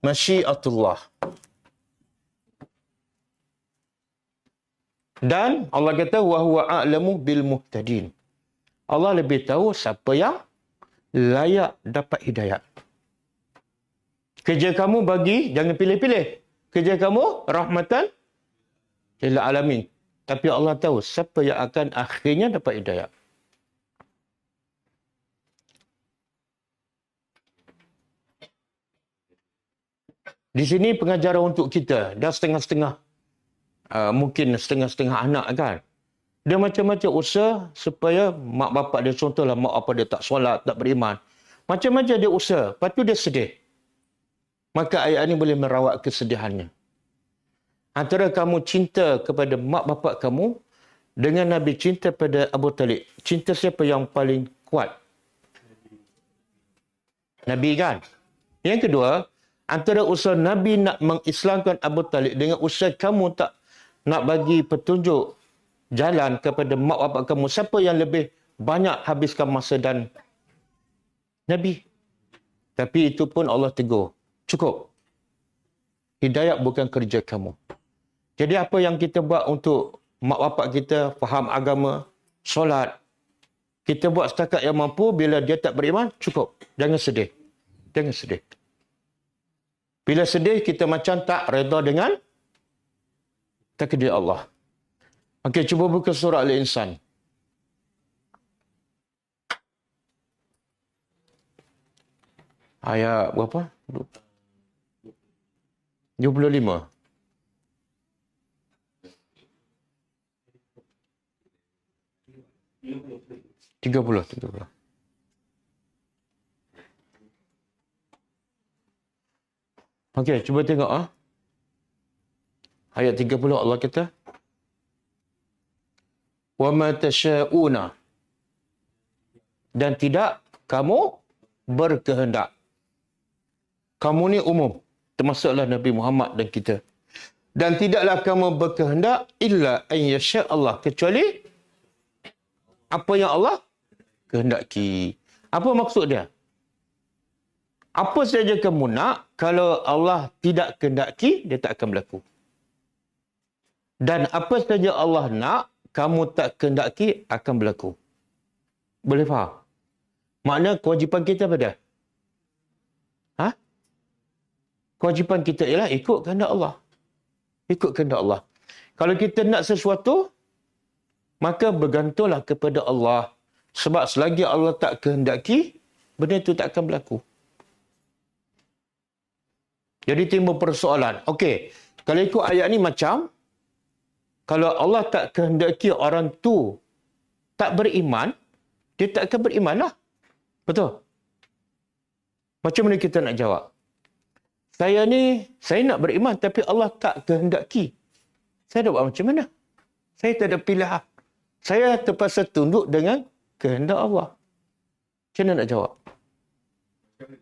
masyiatullah. Dan Allah kata wa huwa a'lamu bil muhtadin. Allah lebih tahu siapa yang layak dapat hidayah. Kerja kamu bagi, jangan pilih-pilih. Kerja kamu rahmatan lil alamin. Tapi Allah tahu siapa yang akan akhirnya dapat hidayah. Di sini pengajaran untuk kita. Dah setengah-setengah. Mungkin setengah-setengah anak kan. Dia macam-macam usaha supaya mak bapak dia, contohlah mak bapak dia tak solat, tak beriman. Macam-macam dia usaha. Lepas tu dia sedih. Maka ayat ini boleh merawat kesedihannya. Antara kamu cinta kepada mak bapak kamu dengan Nabi cinta pada Abu Talib. Cinta siapa yang paling kuat? Nabi kan? Yang kedua, antara usaha Nabi nak mengislamkan Abu Talib dengan usaha kamu tak nak bagi petunjuk jalan kepada mak bapak kamu. Siapa yang lebih banyak habiskan masa dan Nabi? Tapi itu pun Allah tegur. Cukup. Hidayah bukan kerja kamu. Jadi apa yang kita buat untuk mak bapak kita faham agama, solat, kita buat setakat yang mampu. Bila dia tak beriman, cukup. Jangan sedih. Jangan sedih. Bila sedih, kita macam tak redha dengan takdir Allah. Okey, cuba buka surah Al-Insan. Ayat berapa? 25. 30. Okey, cuba tengok ayat 30 Allah kata, "Wa ma tasyauna." Dan tidak kamu berkehendak. Kamu ni umum, termasuklah Nabi Muhammad dan kita. Dan tidaklah kamu berkehendak illa an yasha Allah, kecuali apa yang Allah kehendaki. Apa maksud dia? Apa saja kamu nak, kalau Allah tidak kehendaki, dia tak akan berlaku. Dan apa saja Allah nak, kamu tak kehendaki, akan berlaku. Boleh faham? Makna kewajipan kita apa dia? Ha? Kewajipan kita ialah ikut kehendak Allah. Ikut kehendak Allah. Kalau kita nak sesuatu, maka bergantunglah kepada Allah. Sebab selagi Allah tak kehendaki, benda itu tak akan berlaku. Jadi timbul persoalan. Okey, kalau ikut ayat ni macam, kalau Allah tak kehendaki orang tu tak beriman, dia tak akan beriman lah. Betul? Macam mana kita nak jawab? Saya nak beriman tapi Allah tak kehendaki. Saya nak buat macam mana? Saya tak ada pilihan. Saya terpaksa tunduk dengan kehendak Allah. Macam mana nak jawab?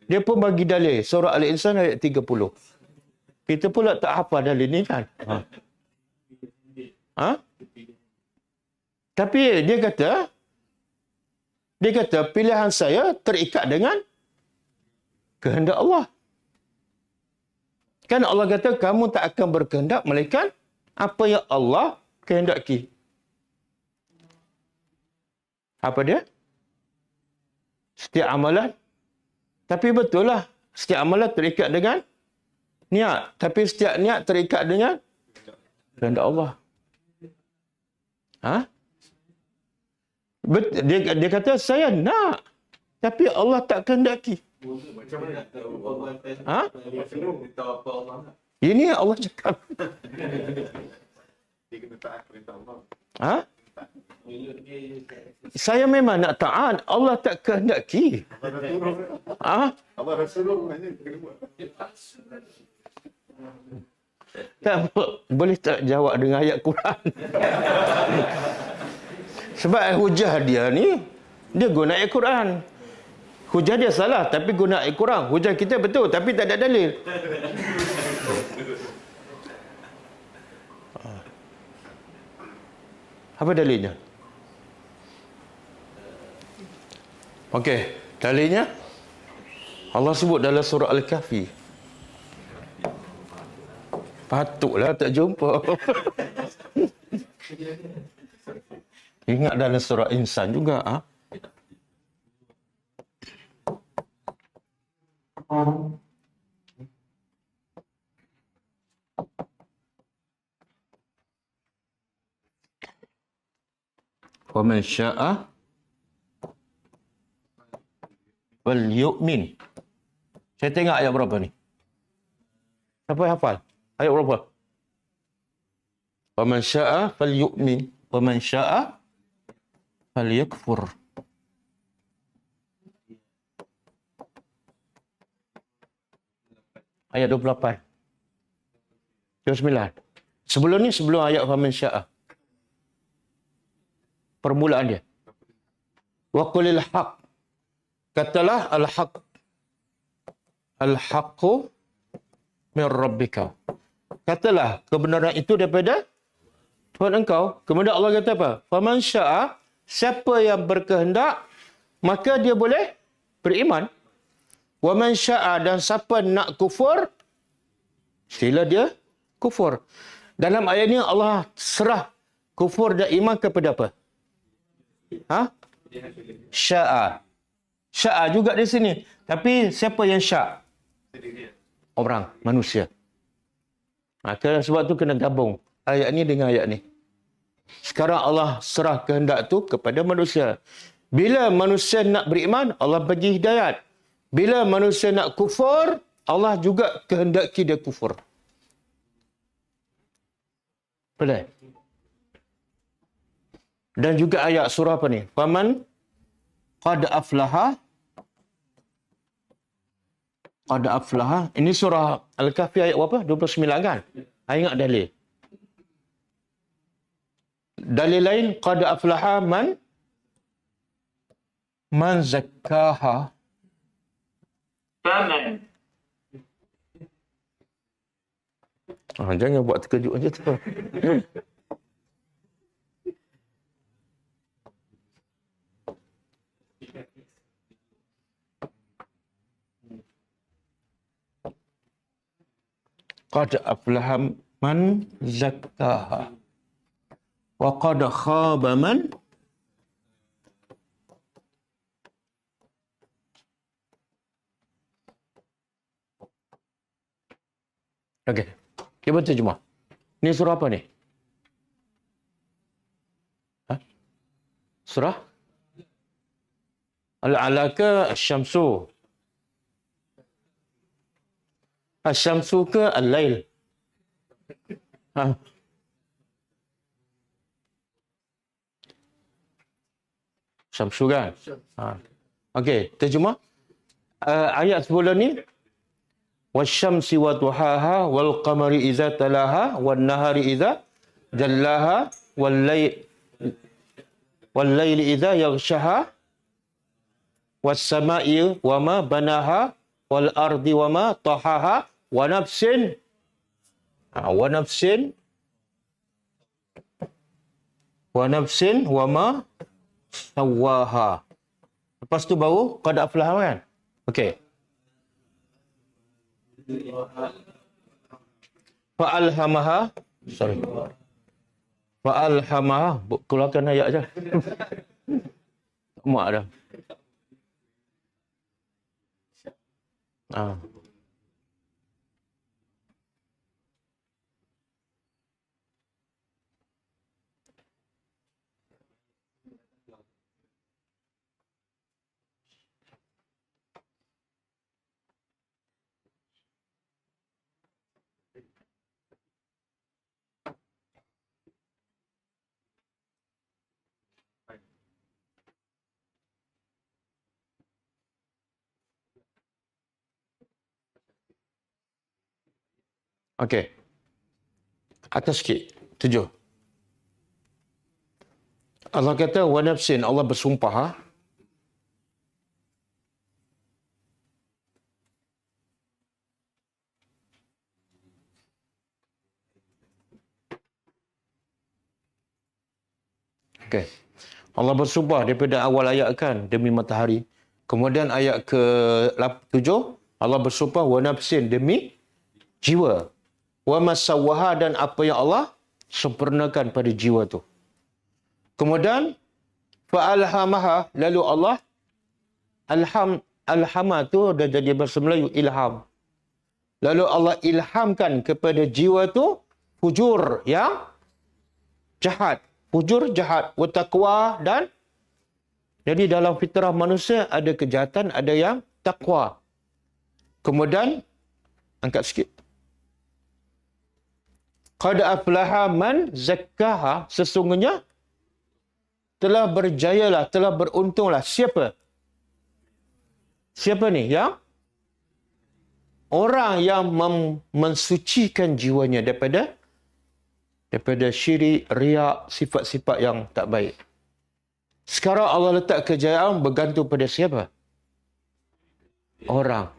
Dia pun bagi dalil. Surah Al-Insan ayat 30. Kita pula tak hafal dalil ni kan? Tapi dia kata pilihan saya terikat dengan kehendak Allah. Kan Allah kata kamu tak akan berkehendak melainkan apa yang Allah kehendaki. Apa dia? Setiap amalan. Tapi betul lah. Setiap amalan terikat dengan niat. Tapi setiap niat terikat dengan kehendak Allah. Dia kata, saya nak. Tapi Allah tak kehendaki. Macam mana nak tahu Allah? Ini Allah cakap. Dia kena taat perintah Allah. Saya memang nak taat. Allah tak kehendaki. Allah Rasulullah hanya kena buat. Tak, boleh tak jawab dengan ayat Quran? Sebab hujah dia ni, dia guna ayat Quran. Hujah dia salah, tapi guna ayat Quran. Hujah kita betul, tapi tak ada dalil. Apa dalilnya? Okey, dalilnya Allah sebut dalam surah Al-Kahfi. Patutlah tak jumpa. Ingat dalam surah Insan juga. Wa man syaa'a wal yu'min. Saya tengok ayat berapa ni? Siapa yang hafal? Ayat berapa? Wa man syaa'a fal yu'min wa man syaa'a fal yakfur. Ayat 28. 29. Sebelum ayat wa man syaa'a. Permulaan dia. Wa qulil haqq. Katalah al-haqq. Al-haqqu min rabbika. Katalah kebenaran itu daripada Tuhan engkau. Kemudian Allah kata apa? Faman syaa, siapa yang berkehendak, maka dia boleh beriman. Wa man syaa, dan siapa nak kufur, sila dia kufur. Dalam ayat ini Allah serah kufur dan iman kepada apa? Syaa. Syaa juga di sini. Tapi siapa yang syaa? Orang, manusia. Maka sebab tu kena gabung ayat ni dengan ayat ni. Sekarang Allah serah kehendak tu kepada manusia. Bila manusia nak beriman, Allah bagi hidayat. Bila manusia nak kufur, Allah juga kehendaki dia kufur. Betul? Dan juga ayat surah apa ni? Faman qad aflaha. Qad aflaha. Ini surah Al-Kahfi ayat berapa? 29 kan? Ingat dalil. Dalil lain, qad aflaha man zakkaha. Faman. Jangan buat terkejut macam tu. Qad aflaha man zakkaha wa qad khaba man Okey. Cuba terjemah. Ni surah apa ni? Ha? Surah Al-Ala ke Asy-Syamsu? Asy-Syamsu ke Al-Lail? Ha? Syamsu kan? Ha. Okey, terjemah. Ayat sebelum ni wasyamsi wa duhaha wal qamari idza talaha wan nahari idza jallaha wal laili idza yaghshaha was samai wa ma banaha wal ardi wa ma tahaha wa nafsin wa ma sawaha. Lepas tu baru qad aflaha kan? Okey. Fa'alhamaha. Sorry. Fa'alhamaha. Keluarkan ayat je. Mak dah. Okey. Atas sikit. 7. Allah kata wa nafsin, Allah bersumpah. Okey. Allah bersumpah daripada awal ayat kan demi matahari. Kemudian ayat ke-7 Allah bersumpah wa nafsin demi jiwa. Wa masawwaha dan apa yang Allah sempurnakan pada jiwa tu. Kemudian fa'alhamaha, lalu Allah alhama tu dah jadi bahasa Melayu ilham. Lalu Allah ilhamkan kepada jiwa tu fujur yang jahat, wa taqwa dan jadi dalam fitrah manusia ada kejahatan, ada yang takwa. Kemudian angkat sikit. Qad aflaha man zakkaha, sesungguhnya telah berjayalah, telah beruntunglah. Siapa? Siapa ni? Yang orang yang mensucikan jiwanya daripada syirik, riak, sifat-sifat yang tak baik. Sekarang Allah letak kejayaan bergantung pada siapa? Orang.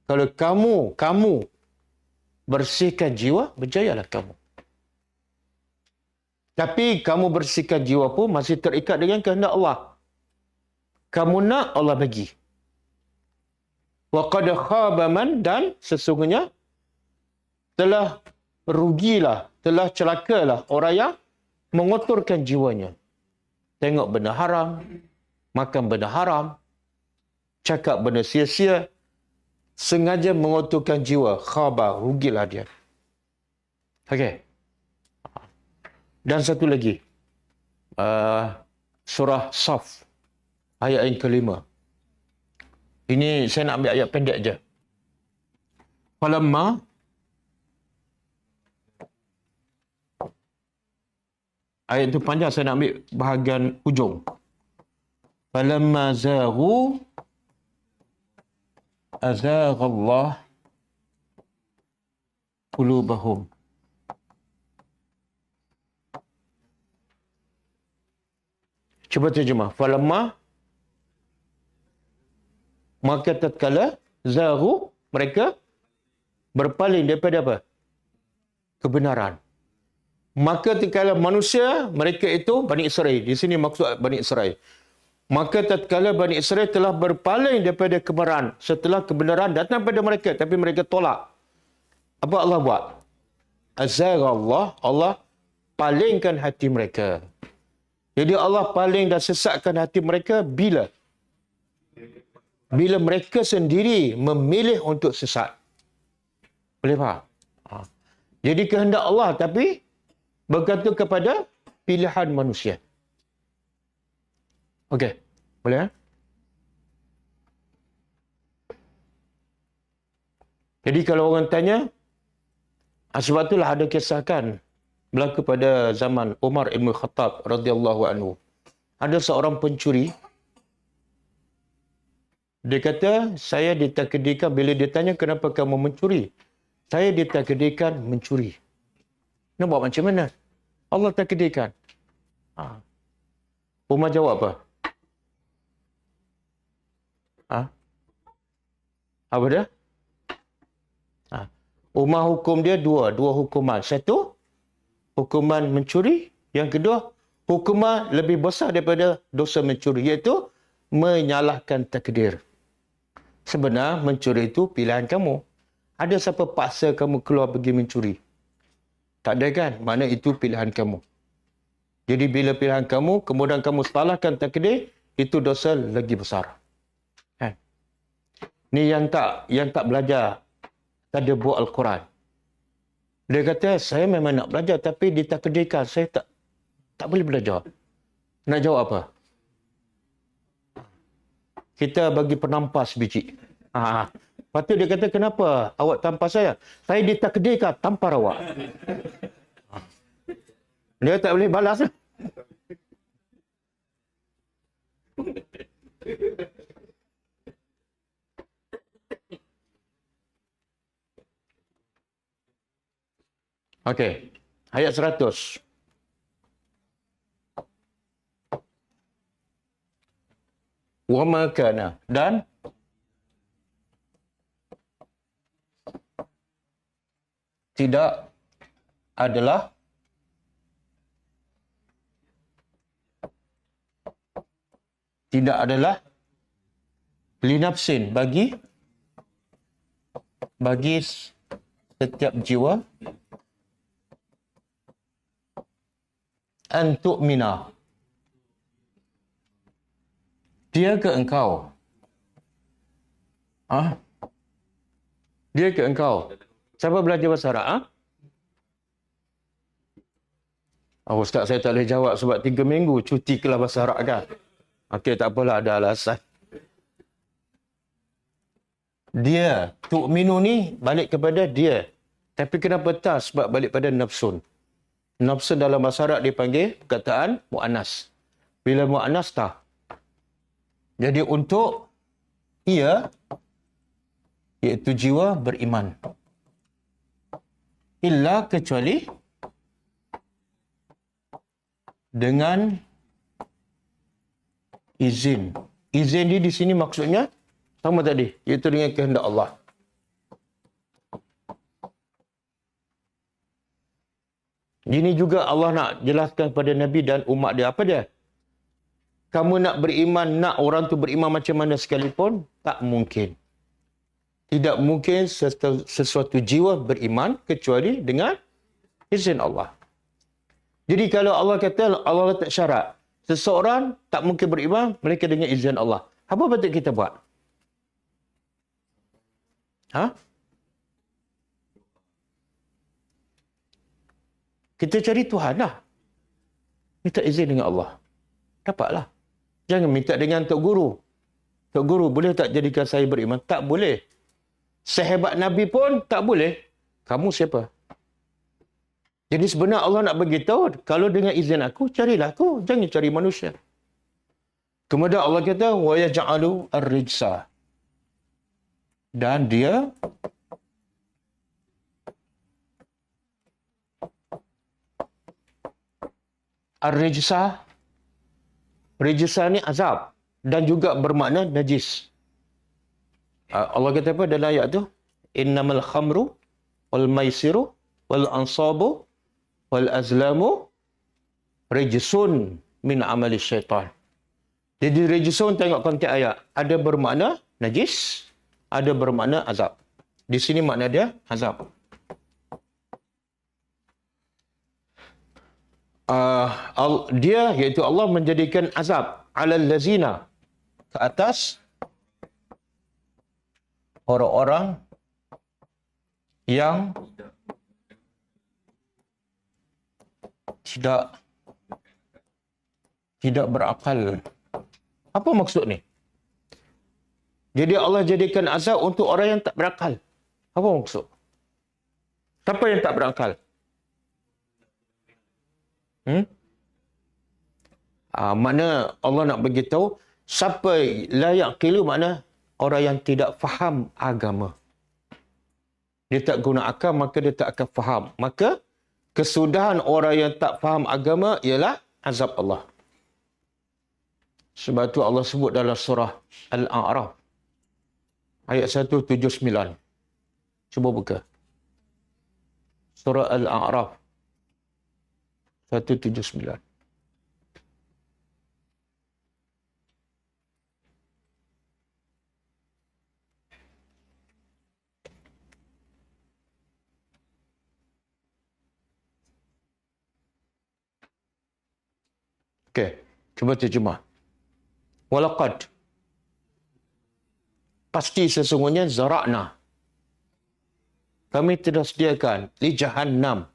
Kalau kamu bersihkan jiwa, berjayalah kamu. Tapi kamu bersihkan jiwa pun masih terikat dengan kehendak Allah. Kamu nak, Allah bagi. Wa qad khaba man, dan sesungguhnya telah rugilah, telah celakalah orang yang mengotorkan jiwanya. Tengok benda haram, makan benda haram, cakap benda sia-sia, sengaja mengotorkan jiwa, khaba, rugilah dia. Okey. Dan satu lagi. Surah Saf, ayat yang kelima. Ini saya nak ambil ayat pendek je. Falamma ayat itu panjang, saya nak ambil bahagian hujung. Falamma zaghu azaghallah qulubahum. Cuba terjemah. Falamma, maka tatkala zaghu, mereka berpaling daripada apa? Kebenaran. Maka tatkala manusia, mereka itu Bani Israel. Di sini maksud Bani Israel. Maka tatkala Bani Israel telah berpaling daripada kebenaran, setelah kebenaran datang pada mereka, tapi mereka tolak. Apa Allah buat? Azaghallah, Allah palingkan hati mereka. Jadi Allah paling dan sesatkan hati mereka bila? Bila mereka sendiri memilih untuk sesat. Boleh faham? Jadi kehendak Allah tapi bergantung kepada pilihan manusia. Okey. Boleh? Jadi kalau orang tanya, sebab itulah ada kisah kan berlaku pada zaman Umar Ibn Khattab radhiyallahu anhu. Ada seorang pencuri. Dia kata, saya ditakdirkan, bila dia tanya kenapa kamu mencuri? Saya ditakdirkan mencuri. Nak buat macam mana? Allah takdirkan. Umar jawab apa? Apa dia? Umar hukum dia dua hukuman. Satu, hukuman mencuri. Yang kedua, hukuman lebih besar daripada dosa mencuri, iaitu menyalahkan takdir. Sebenarnya mencuri itu pilihan kamu. Ada siapa paksa kamu keluar pergi mencuri? Tak ada kan? Mana itu pilihan kamu. Jadi bila pilihan kamu, kemudian kamu salahkan takdir, itu dosa lagi besar. Ni yang tak belajar, tak ada buat Al-Quran. Dia kata, saya memang nak belajar tapi ditakdirkan saya tak boleh belajar. Nak jawab apa? Kita bagi penampas biji. Lepas tu dia kata, kenapa awak tampar saya? Saya ditakdirkan tampar awak. Dia tak boleh balas. Okey. Ayat 100. Wa ma kana, dan tidak adalah linafsin bagi setiap jiwa an tu'mina, dia ke engkau. Dia ke engkau. Siapa belajar bahasa Arab? Ustaz, saya tak boleh jawab sebab 3 minggu cuti kelas bahasa Arab kan. Okey, tak apalah, ada alasan. Dia, tu'minu ni balik kepada dia. Tapi kenapa tak? Sebab balik pada nafsun. Nafsun dalam bahasa Arab dipanggil perkataan mu'annas. Bila mu'annas tak. Jadi untuk ia, iaitu jiwa beriman. Illa kecuali dengan izin. Izin di sini maksudnya sama tadi, iaitu dengan kehendak Allah. Ini juga Allah nak jelaskan kepada Nabi dan umat dia. Apa dia? Kamu nak beriman, nak orang tu beriman macam mana sekalipun, tak mungkin. Tidak mungkin sesuatu jiwa beriman kecuali dengan izin Allah. Jadi kalau Allah kata, Allah letak syarat, seseorang tak mungkin beriman mereka dengan izin Allah. Apa patut kita buat? Kita cari Tuhan lah. Minta izin dengan Allah. Dapatlah. Jangan minta dengan Tok Guru. Tok Guru, boleh tak jadikan saya beriman? Tak boleh. Sehebat Nabi pun tak boleh. Kamu siapa? Jadi sebenarnya Allah nak beritahu, kalau dengan izin aku, carilah aku. Jangan cari manusia. Kemudian Allah kata, وَيَجْعَلُ الرِّجْسَ. Dan dia Ar-Rijsa. Rijsa ni azab. Dan juga bermakna najis. Allah kata apa dalam ayat tu? Innamal khamru wal maisiru wal ansabu wal azlamu rijsun min amali syaitan. Jadi rijsun, tengok konteks ayat. Ada bermakna najis, ada bermakna azab. Di sini makna dia azab. dia iaitu Allah menjadikan azab alal lazina ke atas orang-orang yang tidak berakal. Apa maksud ni? Jadi Allah jadikan azab untuk orang yang tak berakal. Apa maksud? Siapa yang tak berakal? Makna Allah nak beritahu siapa la yaqilu, makna orang yang tidak faham agama. Dia tak guna akal, maka dia tak akan faham. Maka kesudahan orang yang tak faham agama ialah azab Allah. Sebab tu Allah sebut dalam surah Al-A'raf ayat 179. Cuba buka. Surah Al-A'raf 179. Okey, cuba terjemah. Walaqad, pasti sesungguhnya, zara'na, kami telah sediakan li jahannam,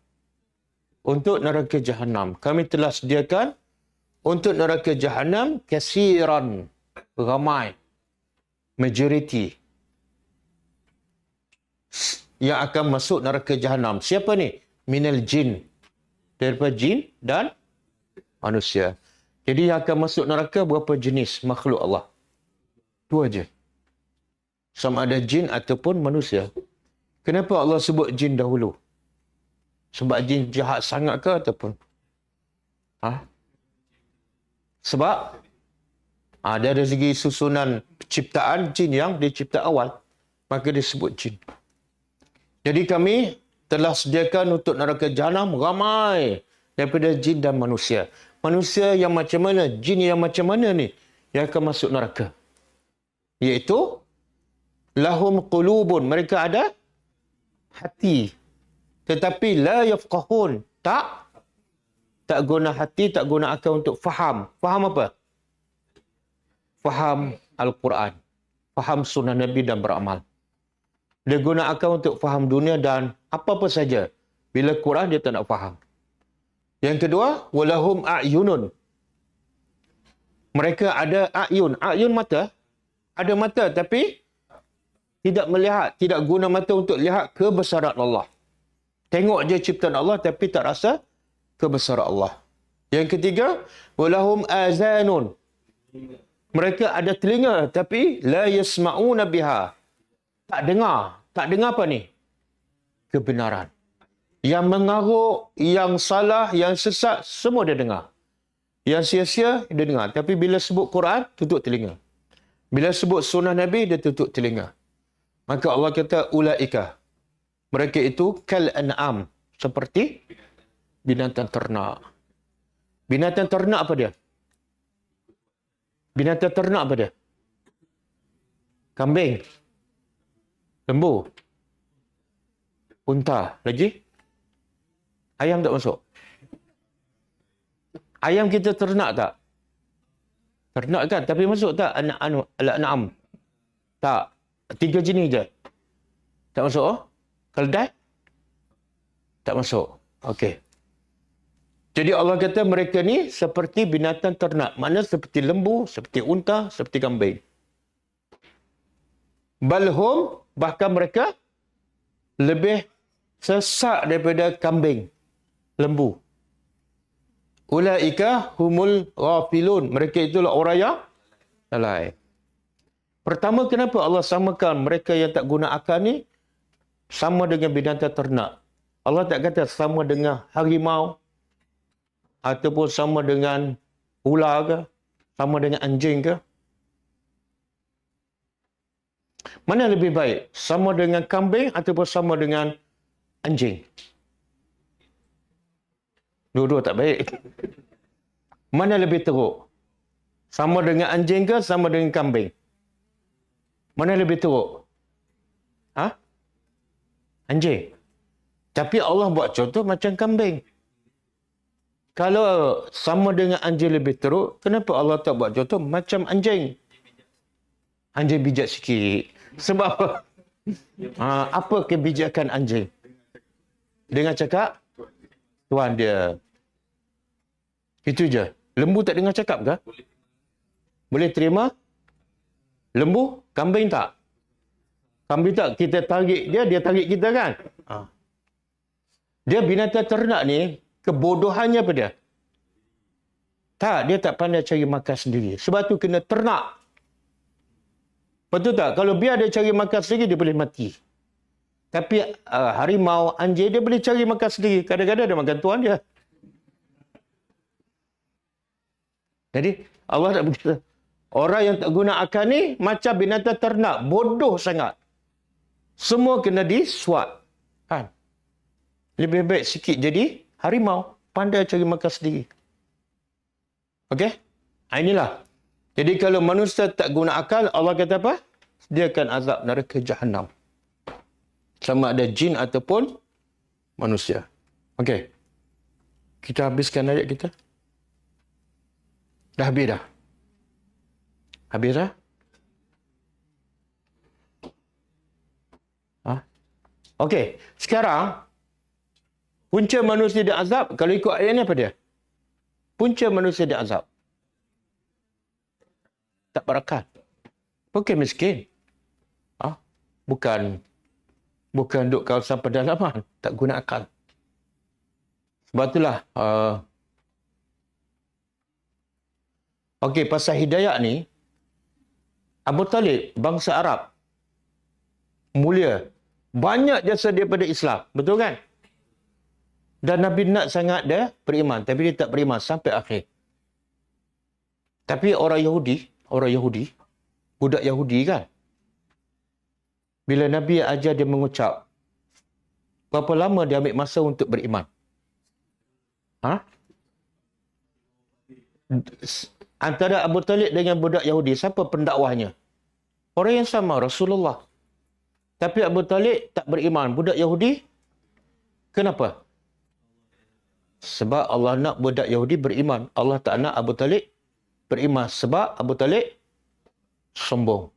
untuk neraka jahannam. Kami telah sediakan untuk neraka jahannam kasiran, ramai, majoriti yang akan masuk neraka jahannam. Siapa ni? Minal jin, daripada jin dan manusia. Jadi yang akan masuk neraka berapa jenis makhluk Allah? Dua je. Sama ada jin ataupun manusia. Kenapa Allah sebut jin dahulu? Sebab jin jahat sangat ke ataupun? Sebab dari segi susunan penciptaan jin yang dicipta awal, maka disebut jin. Jadi kami telah sediakan untuk neraka jahannam ramai daripada jin dan manusia. Manusia yang macam mana? Jin yang macam mana ni yang akan masuk neraka? Iaitu lahum qulubun, mereka ada hati, tetapi la yafqahun, tak guna hati, tak guna akal untuk faham. Faham apa? Faham Al-Quran, faham sunnah Nabi dan beramal. Dia guna akal untuk faham dunia dan apa-apa saja. Bila Quran dia tak nak faham. Yang kedua, walahum a'yunun. Mereka ada a'yun. A'yun mata. Ada mata tapi tidak melihat. Tidak guna mata untuk lihat kebesaran Allah. Tengok je ciptaan Allah tapi tak rasa kebesaran Allah. Yang ketiga, walahum azanun. Mereka ada telinga tapi la yasma'una biha. Tak dengar. Tak dengar apa ni? Kebenaran. Yang mengaruk, yang salah, yang sesat, semua dia dengar. Yang sia-sia, dia dengar. Tapi bila sebut Quran, tutup telinga. Bila sebut sunnah Nabi, dia tutup telinga. Maka Allah kata, ulaika. Mereka itu kal an'am. Seperti binatang ternak. Binatang ternak apa dia? Binatang ternak apa dia? Kambing. Lembu. Unta. Lagi? Ayam tak masuk. Ayam kita ternak tak? Ternak kan? Tapi masuk tak? Al-an'am. Tak. 3 jenis je. Tak masuk? Oh? Keldai? Tak masuk. Okey. Jadi Allah kata mereka ni seperti binatang ternak. Mana seperti lembu, seperti unta, seperti kambing. Balhum, bahkan mereka lebih sesat daripada kambing, lembu. Ulaika humul ghafilun. Mereka itulah orang yang lalai. Pertama, kenapa Allah samakan mereka yang tak guna akal ni sama dengan binatang ternak? Allah tak kata sama dengan harimau ataupun sama dengan ular ke, sama dengan anjing ke. Mana lebih baik? Sama dengan kambing ataupun sama dengan anjing? Dua-dua tak baik. Mana lebih teruk? Sama dengan anjing ke sama dengan kambing? Mana lebih teruk? Anjing. Tapi Allah buat contoh macam kambing. Kalau sama dengan anjing lebih teruk, kenapa Allah tak buat contoh macam anjing? Anjing bijak sikit. Sebab apa? Apa kebijakan anjing? Dengan cakap, tuan dia. Itu je. Lembu tak dengar cakap ke? Boleh terima? Lembu? Kambing tak? Kambing tak? Kita tarik dia, dia tarik kita kan? Dia binatang ternak ni, kebodohannya apa dia? Tak, dia tak pandai cari makan sendiri. Sebab tu kena ternak. Betul tak? Kalau biar dia cari makan sendiri, dia boleh mati. Tapi harimau, anjing, dia boleh cari makan sendiri. Kadang-kadang dia makan tuan dia. Jadi, Allah tak berkata, orang yang tak guna akal ni, macam binatang ternak. Bodoh sangat. Semua kena disuap. Kan? Lebih baik sikit jadi harimau. Pandai cari makan sendiri. Okey? Inilah. Jadi kalau manusia tak guna akal, Allah kata apa? Sediakan azab neraka Jahannam. Sama ada jin ataupun manusia. Okey. Kita habiskan ayat kita. Dah habis dah? Habis dah? Okey. Sekarang, punca manusia diazab, kalau ikut ayat ni apa dia? Punca manusia diazab. Tak berakal. Bukan miskin. Bukan duduk kawasan pedalaman. Tak guna akal. Sebab itulah. Okey, pasal hidayah ni, Abu Talib, bangsa Arab, mulia. Banyak jasa daripada Islam. Betul kan? Dan Nabi nak sangat dia beriman. Tapi dia tak beriman sampai akhir. Tapi orang Yahudi, budak Yahudi kan, bila Nabi ajar dia mengucap, berapa lama dia ambil masa untuk beriman? Antara Abu Talib dengan budak Yahudi, siapa pendakwahnya? Orang yang sama, Rasulullah. Tapi Abu Talib tak beriman. Budak Yahudi, kenapa? Sebab Allah nak budak Yahudi beriman. Allah tak nak Abu Talib beriman. Sebab Abu Talib sombong.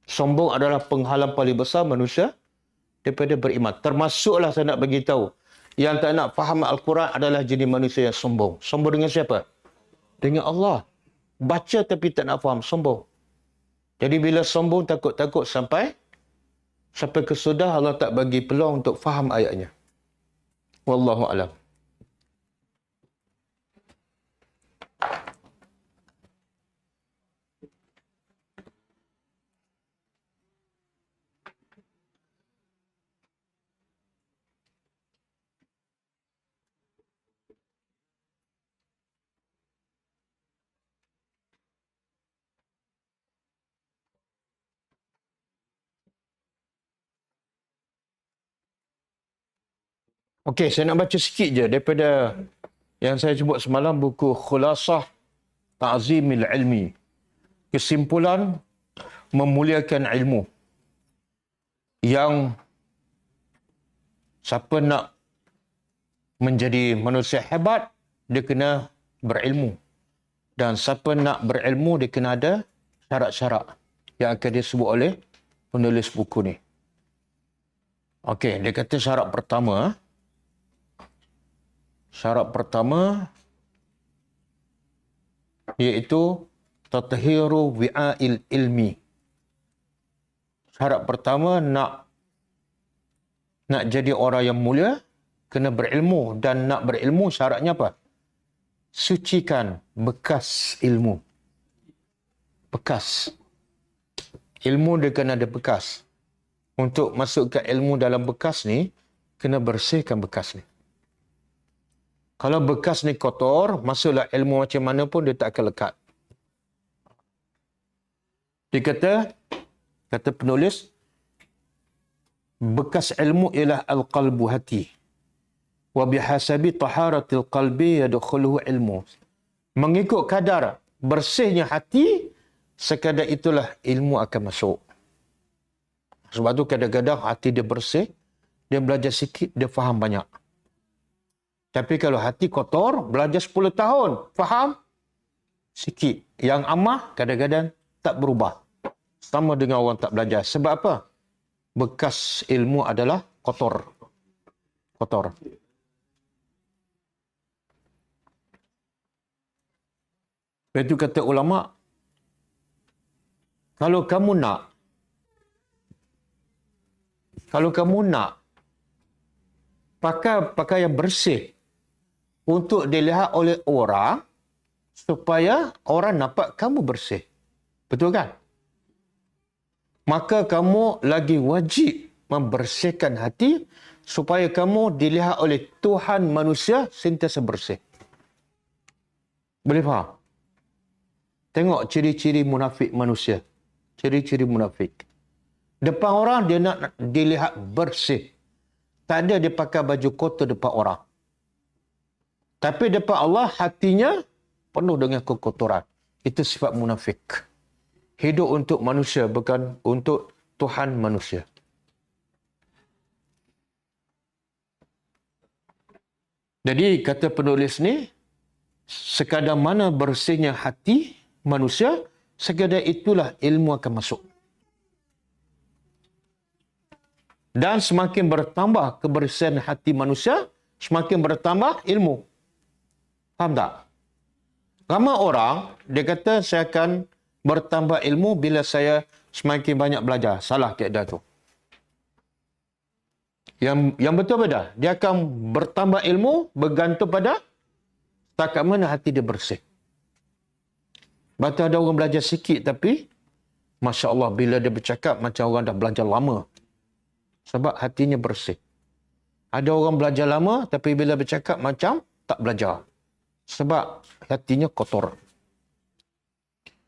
Sombong adalah penghalang paling besar manusia daripada beriman. Termasuklah saya nak bagi tahu, yang tak nak faham Al-Quran adalah jenis manusia yang sombong. Sombong dengan siapa? Dengan Allah. Baca tapi tak nak faham, sombong. Jadi bila sombong, takut-takut sampai ke sudah Allah tak bagi peluang untuk faham ayatnya. Wallahu a'lam. Okey, saya nak baca sikit je daripada yang saya sebut semalam, buku Khulasah Ta'zimil Ilmi. Kesimpulan memuliakan ilmu. Yang siapa nak menjadi manusia hebat, dia kena berilmu. Dan siapa nak berilmu, dia kena ada syarat-syarat yang akan disebut oleh penulis buku ni. Okey, dia kata syarat pertama iaitu tathiru wi'ail ilmi. Syarat pertama nak jadi orang yang mulia, kena berilmu. Dan nak berilmu syaratnya apa? Sucikan bekas ilmu. Bekas. Ilmu dia kena ada bekas. Untuk masukkan ilmu dalam bekas ni, kena bersihkan bekas ni. Kalau bekas ni kotor, masuklah ilmu macam mana pun dia tak akan lekat. Dia kata penulis, bekas ilmu ialah al-qalbu, hati. Wa bihasabi taharatil qalbi yadkhuluhu ilmu. Mengikut kadar bersihnya hati, sekadar itulah ilmu akan masuk. Sebab tu kadang-kadang hati dia bersih, dia belajar sikit, dia faham banyak. Tapi kalau hati kotor, belajar 10 tahun. Faham? Sikit. Yang amah kadang-kadang tak berubah. Sama dengan orang tak belajar. Sebab apa? Bekas ilmu adalah kotor. Kotor. Itu kata ulama, kalau kamu nak pakai pakaian bersih untuk dilihat oleh orang, supaya orang nampak kamu bersih. Betul kan? Maka kamu lagi wajib membersihkan hati supaya kamu dilihat oleh Tuhan manusia sentiasa bersih. Boleh faham? Tengok ciri-ciri munafik manusia. Ciri-ciri munafik. Depan orang dia nak dilihat bersih. Tak ada dia pakai baju kotor depan orang. Tapi depan Allah hatinya penuh dengan kekotoran. Itu sifat munafik. Hidup untuk manusia bukan untuk Tuhan manusia. Jadi kata penulis ni, sekadar mana bersihnya hati manusia, sekadar itulah ilmu akan masuk. Dan semakin bertambah kebersihan hati manusia, semakin bertambah ilmu. Faham tak? Ramai orang, dia kata saya akan bertambah ilmu bila saya semakin banyak belajar. Salah kaedah tu. Yang betul beda. Dia akan bertambah ilmu bergantung pada setakat mana hati dia bersih. Betul ada orang belajar sikit tapi Masya Allah bila dia bercakap macam orang dah belajar lama. Sebab hatinya bersih. Ada orang belajar lama tapi bila bercakap macam tak belajar. Sebab hatinya kotor.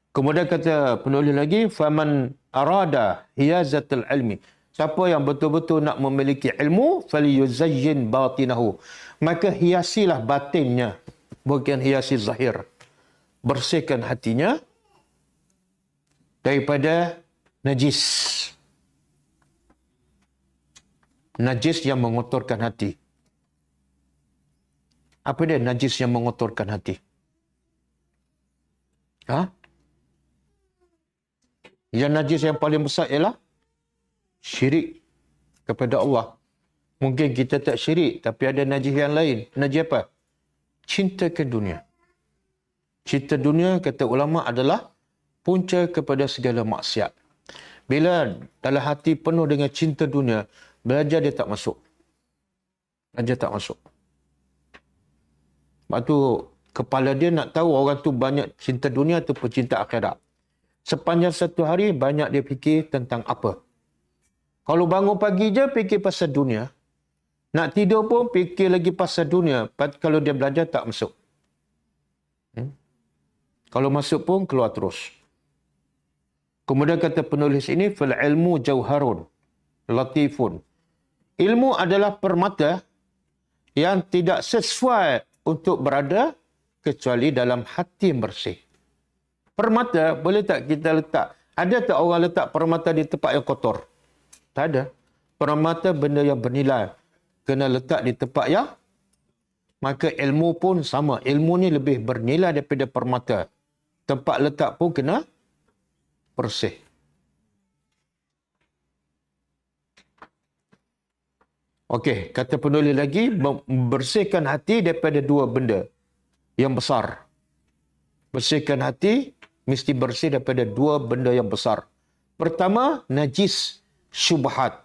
Kemudian kata penulis lagi, faman arada hiyazatul ilmi. Siapa yang betul-betul nak memiliki ilmu, falyuzayyin batinahu. Maka hiasilah batinnya, bukan hiasi zahir. Bersihkan hatinya daripada najis. Najis yang mengotorkan hati. Apa dia najis yang mengotorkan hati? Yang najis yang paling besar ialah syirik kepada Allah. Mungkin kita tak syirik, tapi ada najis yang lain. Najis apa? Cinta ke dunia. Cinta dunia, kata ulama, adalah punca kepada segala maksiat. Bila dalam hati penuh dengan cinta dunia, belajar dia tak masuk. Belajar tak masuk. Sebab tu, kepala dia nak tahu orang tu banyak cinta dunia ataupun cinta akhirat. Sepanjang satu hari, banyak dia fikir tentang apa. Kalau bangun pagi je, fikir pasal dunia. Nak tidur pun, fikir lagi pasal dunia. Kalau dia belajar, tak masuk. Kalau masuk pun, keluar terus. Kemudian kata penulis ini, fal ilmu jauharun, latifun. Ilmu adalah permata yang tidak sesuai untuk berada kecuali dalam hati yang bersih. Permata, boleh tak kita letak? Ada tak orang letak permata di tempat yang kotor? Tak ada. Permata benda yang bernilai. Kena letak di tempat yang... Maka ilmu pun sama. Ilmu ni lebih bernilai daripada permata. Tempat letak pun kena bersih. Okey, kata penulis lagi, membersihkan hati daripada dua benda yang besar. Bersihkan hati mesti bersih daripada dua benda yang besar. Pertama, najis syubhat.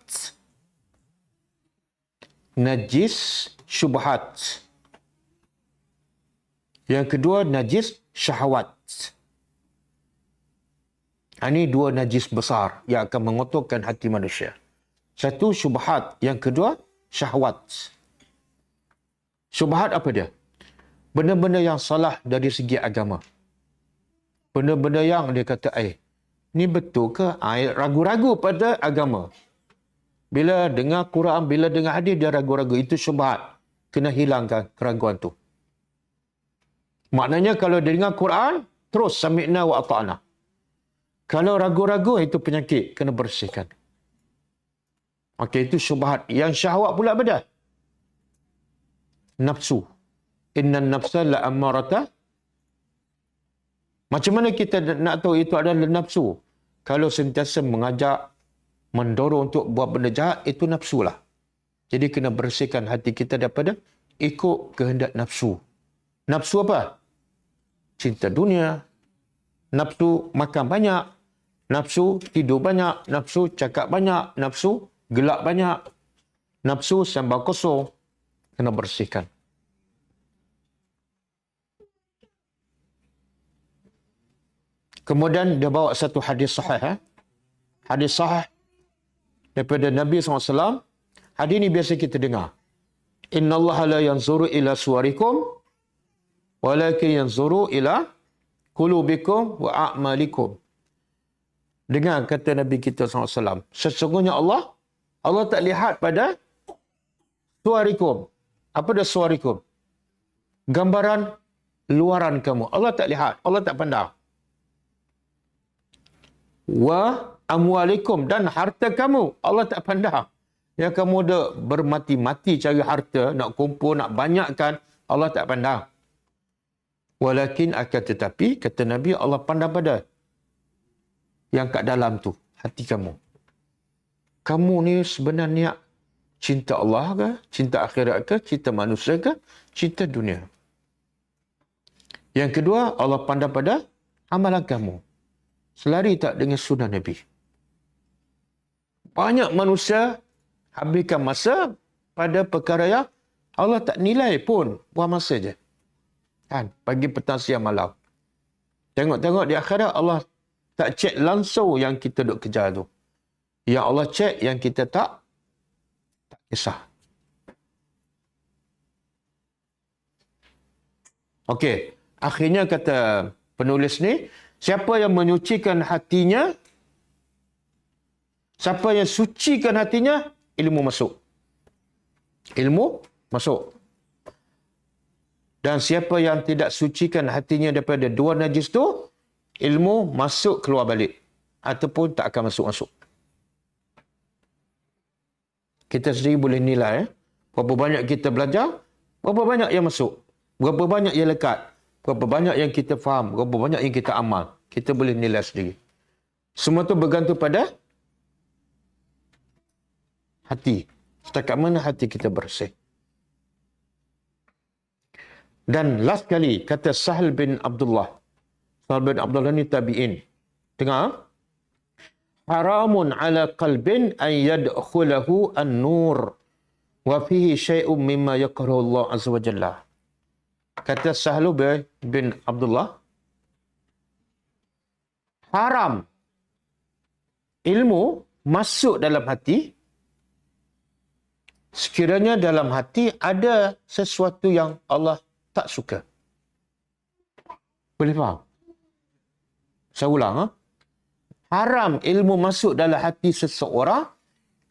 Najis syubhat. Yang kedua, najis syahwat. Ini dua najis besar yang akan mengotorkan hati manusia. Satu, syubhat. Yang kedua, syahwat. Syubhat apa dia? Benda-benda yang salah dari segi agama. Benda-benda yang dia kata, ni betul ke? Ragu-ragu pada agama. Bila dengar Quran, bila dengar hadis, dia ragu-ragu. Itu syubhat. Kena hilangkan keraguan tu. Maknanya kalau dia dengar Quran, terus sami'na wa ata'na. Kalau ragu-ragu, itu penyakit. Kena bersihkan. Okey, itu syubhat. Yang syahwat pula beda. Nafsu. Innan nafsa la'ammarata. Macam mana kita nak tahu itu adalah nafsu? Kalau sentiasa mengajak, mendorong untuk buat benda jahat, itu nafsu lah. Jadi kena bersihkan hati kita daripada ikut kehendak nafsu. Nafsu apa? Cinta dunia. Nafsu makan banyak. Nafsu tidur banyak. Nafsu cakap banyak. Nafsu gelak banyak. Nafsu sambal kosong. Kena bersihkan. Kemudian dia bawa satu hadis sahih. Hadis sahih daripada Nabi SAW. Hadis ini biasa kita dengar. Inna Allah la yanzuru ila suwarikum walakin yanzuru ila qulubikum wa a'malikum. Dengar kata Nabi kita SAW. Sesungguhnya Allah tak lihat pada suwarikum. Apa dah suwarikum? Gambaran luaran kamu. Allah tak lihat. Allah tak pandang. Wa amwalikum, dan harta kamu. Allah tak pandang. Yang kamu dah bermati-mati cari harta, nak kumpul, nak banyakkan, Allah tak pandang. Walakin akan tetapi, kata Nabi, Allah pandang pada yang kat dalam tu, hati kamu. Kamu ni sebenarnya cinta Allah ke? Cinta akhirat ke? Cinta manusia ke? Cinta dunia. Yang kedua, Allah pandang pada amalan kamu. Selari tak dengan sunnah Nabi? Banyak manusia habiskan masa pada perkara yang Allah tak nilai pun. Buang masa je. Kan? Pagi, petang, siang, malam. Tengok-tengok di akhirat Allah tak cek langsung yang kita duk kejar tu. Yang Allah cek yang kita tak kisah. Okey. Akhirnya kata penulis ni, siapa yang menyucikan hatinya, siapa yang sucikan hatinya, ilmu masuk. Ilmu masuk. Dan siapa yang tidak sucikan hatinya daripada dua najis tu, ilmu masuk keluar balik. Ataupun tak akan masuk-masuk. Kita sendiri boleh nilai. Berapa banyak kita belajar, berapa banyak yang masuk. Berapa banyak yang lekat. Berapa banyak yang kita faham, berapa banyak yang kita amal. Kita boleh nilai sendiri. Semua tu bergantung pada hati. Setakat mana hati kita bersih. Dan last kali, kata Sahal bin Abdullah. Sahal bin Abdullah ni tabi'in. Dengar. Haramun ala qalbin an yadkhulahu an-nur. Wa fihi syai'un mimma yakrahu Allah azza wa jalla. Kata Sahal bin Abdullah, haram ilmu masuk dalam hati sekiranya dalam hati ada sesuatu yang Allah tak suka. Boleh faham? Saya ulang. Haram ilmu masuk dalam hati seseorang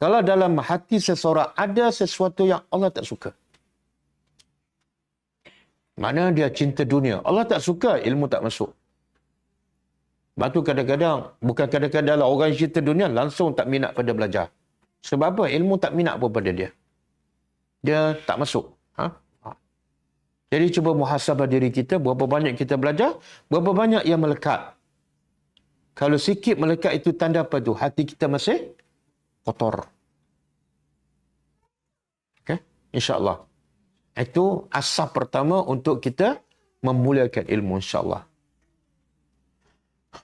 kalau dalam hati seseorang ada sesuatu yang Allah tak suka. Mana dia cinta dunia. Allah tak suka, ilmu tak masuk. Sebab tu kadang-kadang, bukan kadang-kadang lah, orang yang cinta dunia langsung tak minat pada belajar. Sebab apa? Ilmu tak minat pun pada dia. Dia tak masuk. Jadi cuba muhasabah diri kita, berapa banyak kita belajar, berapa banyak yang melekat. Kalau sikit melekat itu tanda apa tu? Hati kita masih kotor. Okay? InsyaAllah. Itu asas pertama untuk kita memuliakan ilmu, insyaAllah.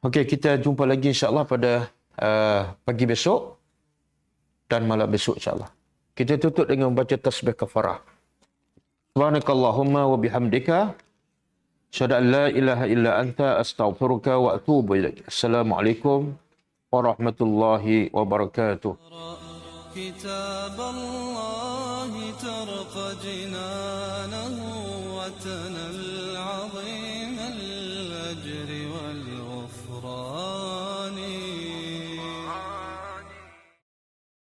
Okey, kita jumpa lagi insyaAllah pada pagi besok dan malam besok insyaAllah. Kita tutup dengan membaca tasbih kafarah. Subhanakallahumma wa bihamdika asyhadu an la ilaha illa anta astaghfiruka wa atubu ilaik. Assalamualaikum warahmatullahi wabarakatuh. كتاب الله ترقى جنانه وتنى العظيم الأجر